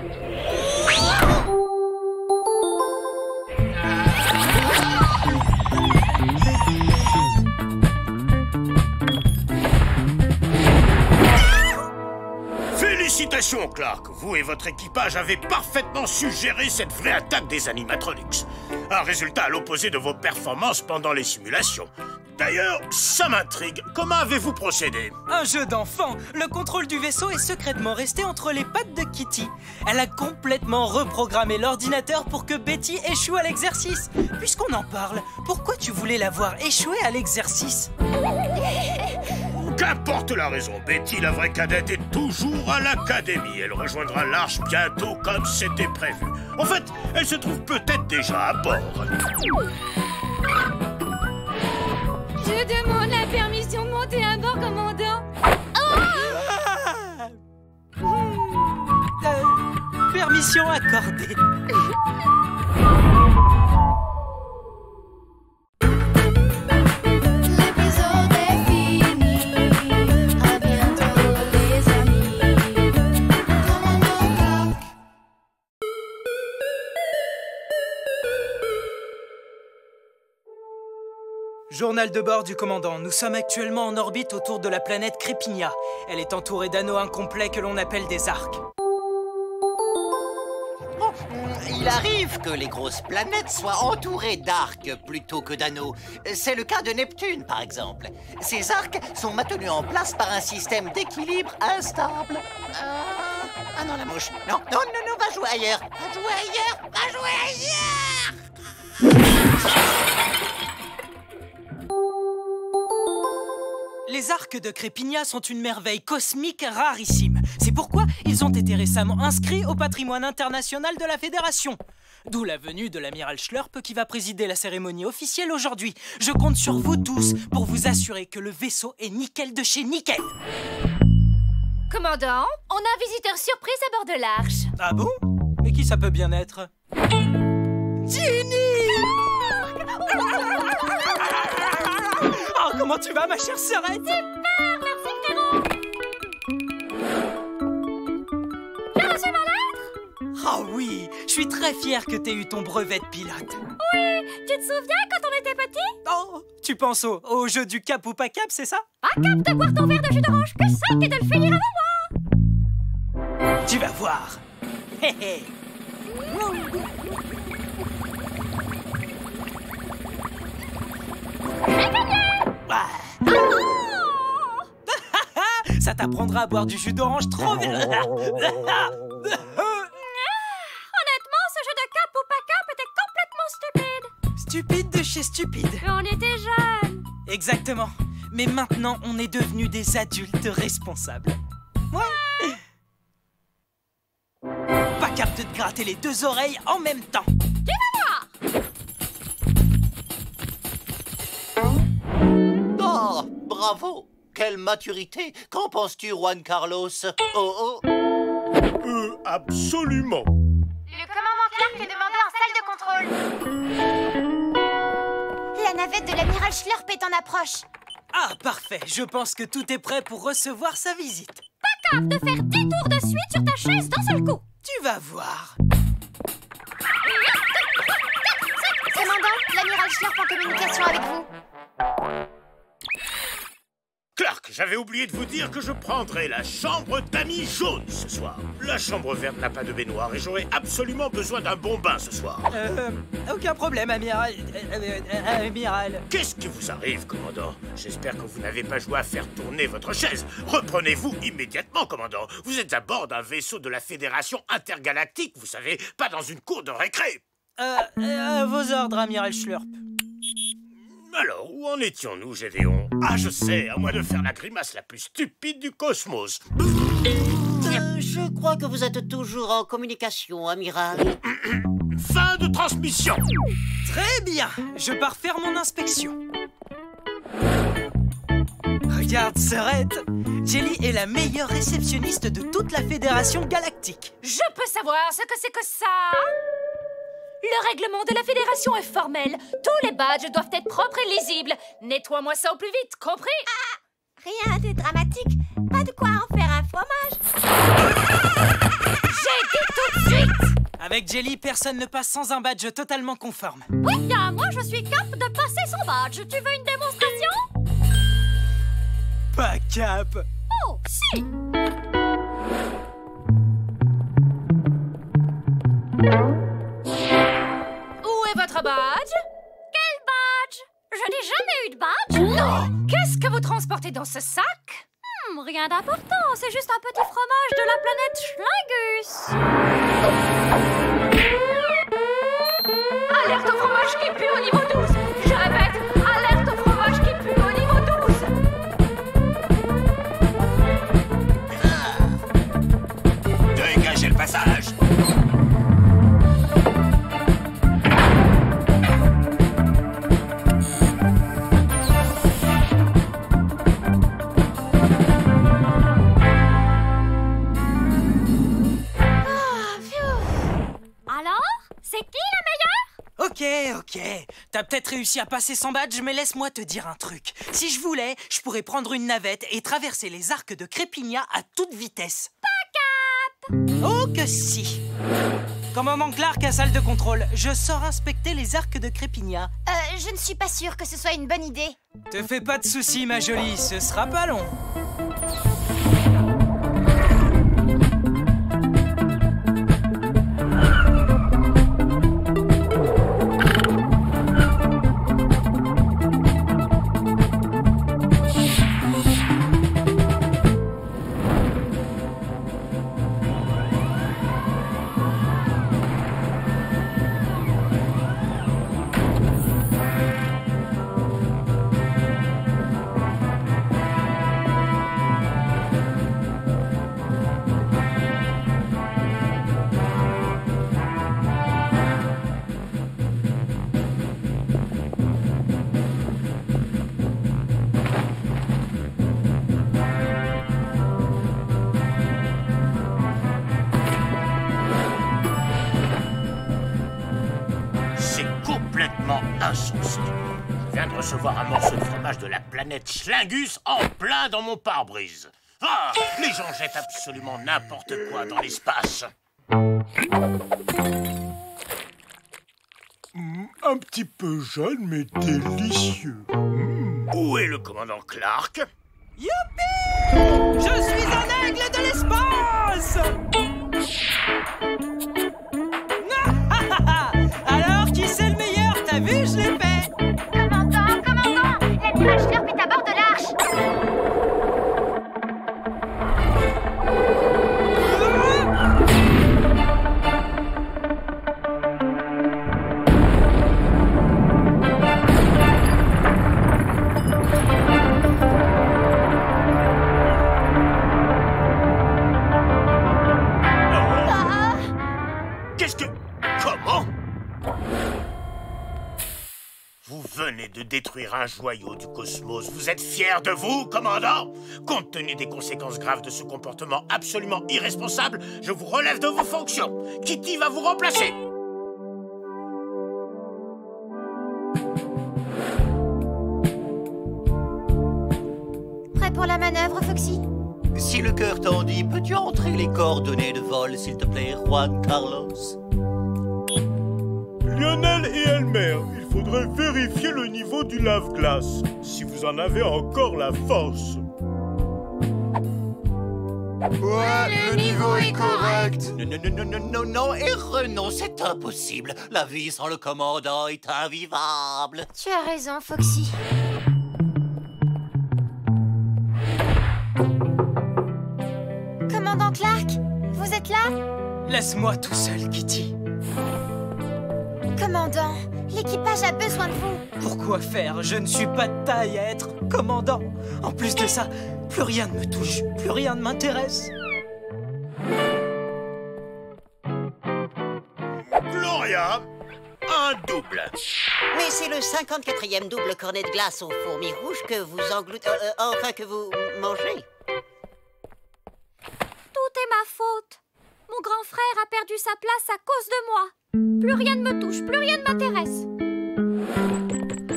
Félicitations, Clark. Vous et votre équipage avez parfaitement su gérer cette vraie attaque des animatronics. Un résultat à l'opposé de vos performances pendant les simulations. D'ailleurs, ça m'intrigue. Comment avez-vous procédé? Un jeu d'enfant. Le contrôle du vaisseau est secrètement resté entre les pattes de Kitty. Elle a complètement reprogrammé l'ordinateur pour que Betty échoue à l'exercice. Puisqu'on en parle, pourquoi tu voulais la voir échouer à l'exercice? Qu'importe la raison, Betty, la vraie cadette, est toujours à l'académie. Elle rejoindra l'Arche bientôt comme c'était prévu. En fait, elle se trouve peut-être déjà à bord. Je demande la permission de monter à bord, commandant. Permission accordée. L'épisode est fini. À bientôt, les amis. Commandant Clark. Journal de bord du commandant. Nous sommes actuellement en orbite autour de la planète Crépinia. Elle est entourée d'anneaux incomplets que l'on appelle des arcs. Il arrive que les grosses planètes soient entourées d'arcs plutôt que d'anneaux. C'est le cas de Neptune, par exemple. Ces arcs sont maintenus en place par un système d'équilibre instable. Ah non, la mouche. Non, non, non, non, va jouer ailleurs. Va jouer ailleurs. Va jouer ailleurs. Les arcs de Crépigna sont une merveille cosmique rarissime. C'est pourquoi ils ont été récemment inscrits au patrimoine international de la Fédération. D'où la venue de l'amiral Schlurp qui va présider la cérémonie officielle aujourd'hui. Je compte sur vous tous pour vous assurer que le vaisseau est nickel de chez nickel. Commandant, on a un visiteur surprise à bord de l'Arche. Ah bon? Mais qui ça peut bien être? Ginny! Oh, comment tu vas, ma chère sœurette? Super, merci frérot. J'ai reçu ma lettre? Oh oui, je suis très fier que t'aies eu ton brevet de pilote. Oui, tu te souviens quand on était petit? Oh, tu penses au jeu du cap ou pas cap, c'est ça? Pas cap de boire ton verre de jus d'orange, que ça, et de le finir avant moi. Tu vas voir. Hé hé. Ça t'apprendra à boire du jus d'orange trop bien. Honnêtement, ce jeu de cap ou pas cap était complètement stupide. Stupide de chez stupide. Mais on était jeunes. Exactement. Mais maintenant, on est devenus des adultes responsables. Ouais. Pas cap de te gratter les deux oreilles en même temps. Tu vas voir. Oh, bravo! Quelle maturité! Qu'en penses-tu, Juan Carlos? Oh, oh! Absolument! Le commandant Clark est demandé en salle de contrôle. La navette de l'amiral Schlurp est en approche. Ah, parfait. Je pense que tout est prêt pour recevoir sa visite. Pas cap de faire 10 tours de suite sur ta chaise d'un seul coup. Tu vas voir. Commandant, l'amiral Schlurp en communication avec vous. Clark, j'avais oublié de vous dire que je prendrai la chambre d'amis jaune ce soir. La chambre verte n'a pas de baignoire et j'aurai absolument besoin d'un bon bain ce soir. Aucun problème, amiral. Amiral. Qu'est-ce qui vous arrive, commandant? J'espère que vous n'avez pas joué à faire tourner votre chaise. Reprenez-vous immédiatement, commandant. Vous êtes à bord d'un vaisseau de la Fédération intergalactique, vous savez, pas dans une cour de récré. Vos ordres, amiral Schlurp. Alors, où en étions-nous, Gédéon? Ah, je sais, à moi de faire la grimace la plus stupide du cosmos. Je crois que vous êtes toujours en communication, amiral. Fin de transmission. Très bien, je pars faire mon inspection. Regarde, sœurette, Jelly est la meilleure réceptionniste de toute la Fédération galactique. Je peux savoir ce que c'est que ça? Le règlement de la Fédération est formel. Tous les badges doivent être propres et lisibles. Nettoie-moi ça au plus vite, compris? Ah, rien de dramatique. Pas de quoi en faire un fromage. J'ai dit tout de suite! Avec Jelly, personne ne passe sans un badge totalement conforme. Oui, bien, moi je suis cap de passer son badge. Tu veux une démonstration? Pas cap. Oh, si! Où est votre badge? Quel badge? Je n'ai jamais eu de badge. Non! Qu'est-ce que vous transportez dans ce sac? Rien d'important, c'est juste un petit fromage de la planète Schlingus. Alerte au fromage qui pue au niveau 12. Je répète, alerte au fromage qui pue au niveau 12. Dégagez le passage. Ok. T'as peut-être réussi à passer sans badge, mais laisse-moi te dire un truc. Si je voulais, je pourrais prendre une navette et traverser les arcs de Crépigna à toute vitesse. Pas cap! Oh que si! Commandant Clark à salle de contrôle, je sors inspecter les arcs de Crépigna. Je ne suis pas sûre que ce soit une bonne idée. Te fais pas de soucis, ma jolie, ce sera pas long. complètement insensé. Je viens de recevoir un morceau de fromage de la planète Schlingus en plein dans mon pare-brise. Ah, les gens jettent absolument n'importe quoi dans l'espace. Un petit peu jeune, mais délicieux. Où est le commandant Clark? Youpi! Je suis un aigle de l'espace! Alors, qui c'est le meilleur? T'as vu, je l'ai fait! Commandant, l'animal Schlurp est à bord de l'arche! Vous venez de détruire un joyau du cosmos. Vous êtes fier de vous, commandant? Compte tenu des conséquences graves de ce comportement absolument irresponsable, je vous relève de vos fonctions. Kitty va vous remplacer. Prêt pour la manœuvre, Foxy? Si le cœur t'en dit, peux-tu entrer les coordonnées de vol, s'il te plaît, Juan Carlos? Lionel et Elmer, il faudrait vérifier le niveau du lave-glace, si vous en avez encore la force. Ouais, le niveau est correct. Non, et Renaud, c'est impossible. La vie sans le commandant est invivable. Tu as raison, Foxy. Commandant Clark, vous êtes là? Laisse-moi tout seul, Kitty. Commandant, l'équipage a besoin de vous. Pourquoi faire? Je ne suis pas de taille à être commandant. En plus de ça, plus rien ne me touche, plus rien ne m'intéresse. Gloria, un double. Mais c'est le 54e double cornet de glace aux fourmis rouges que vous engloutez... enfin, que vous mangez. Tout est ma faute. Mon grand frère a perdu sa place à cause de moi. Plus rien ne me touche, plus rien ne m'intéresse.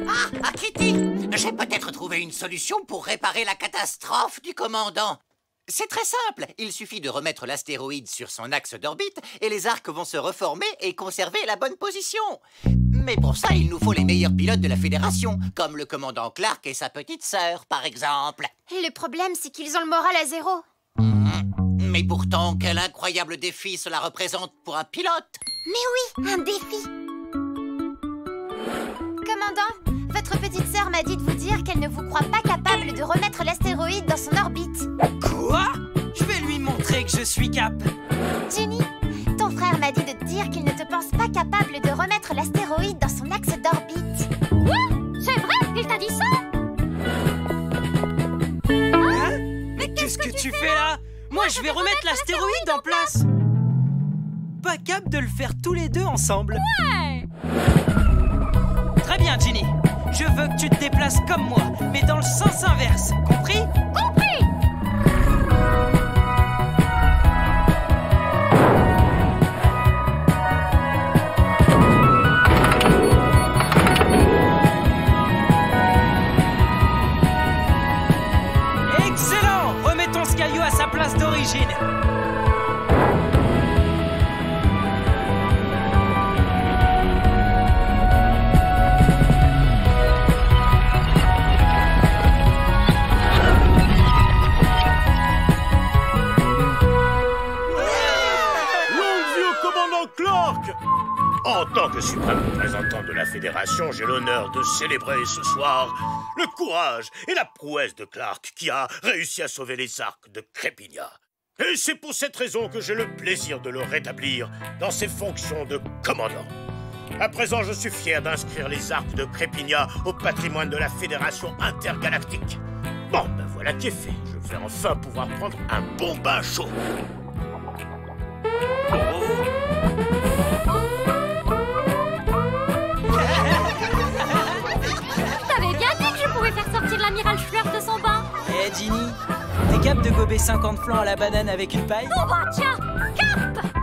Ah, Kitty, j'ai peut-être trouvé une solution pour réparer la catastrophe du commandant. C'est très simple, il suffit de remettre l'astéroïde sur son axe d'orbite et les arcs vont se reformer et conserver la bonne position. Mais pour ça, il nous faut les meilleurs pilotes de la Fédération, comme le commandant Clark et sa petite sœur, par exemple. Le problème, c'est qu'ils ont le moral à zéro. Mais pourtant, quel incroyable défi cela représente pour un pilote! Mais oui, un défi! Commandant, votre petite sœur m'a dit de vous dire qu'elle ne vous croit pas capable de remettre l'astéroïde dans son orbite. Quoi? Je vais lui montrer que je suis cap. Ginny, ton frère m'a dit de te dire qu'il ne te pense pas capable de remettre l'astéroïde dans son axe d'orbite. Quoi? C'est vrai? Il t'a dit ça? Hein? Mais qu'est-ce que tu fais là? Moi, je vais remettre l'astéroïde en place. Pas cap de le faire tous les deux ensemble. Ouais. Très bien, Ginny. Je veux que tu te déplaces comme moi, mais dans le sens inverse. Compris? Compris. Excellent! Remettons ce caillou à sa place d'origine. En tant que suprême représentant de la Fédération, j'ai l'honneur de célébrer ce soir le courage et la prouesse de Clark qui a réussi à sauver les arcs de Crépinia. Et c'est pour cette raison que j'ai le plaisir de le rétablir dans ses fonctions de commandant. À présent, je suis fier d'inscrire les arcs de Crépinia au patrimoine de la Fédération intergalactique. Bon, ben voilà qui est fait. Je vais enfin pouvoir prendre un bon bain chaud. T'avais bien dit que je pouvais faire sortir l'amiral Schlurp de son bain. Eh, Ginny, t'es cap de gober 50 flancs à la banane avec une paille? Oh bah tiens, cap!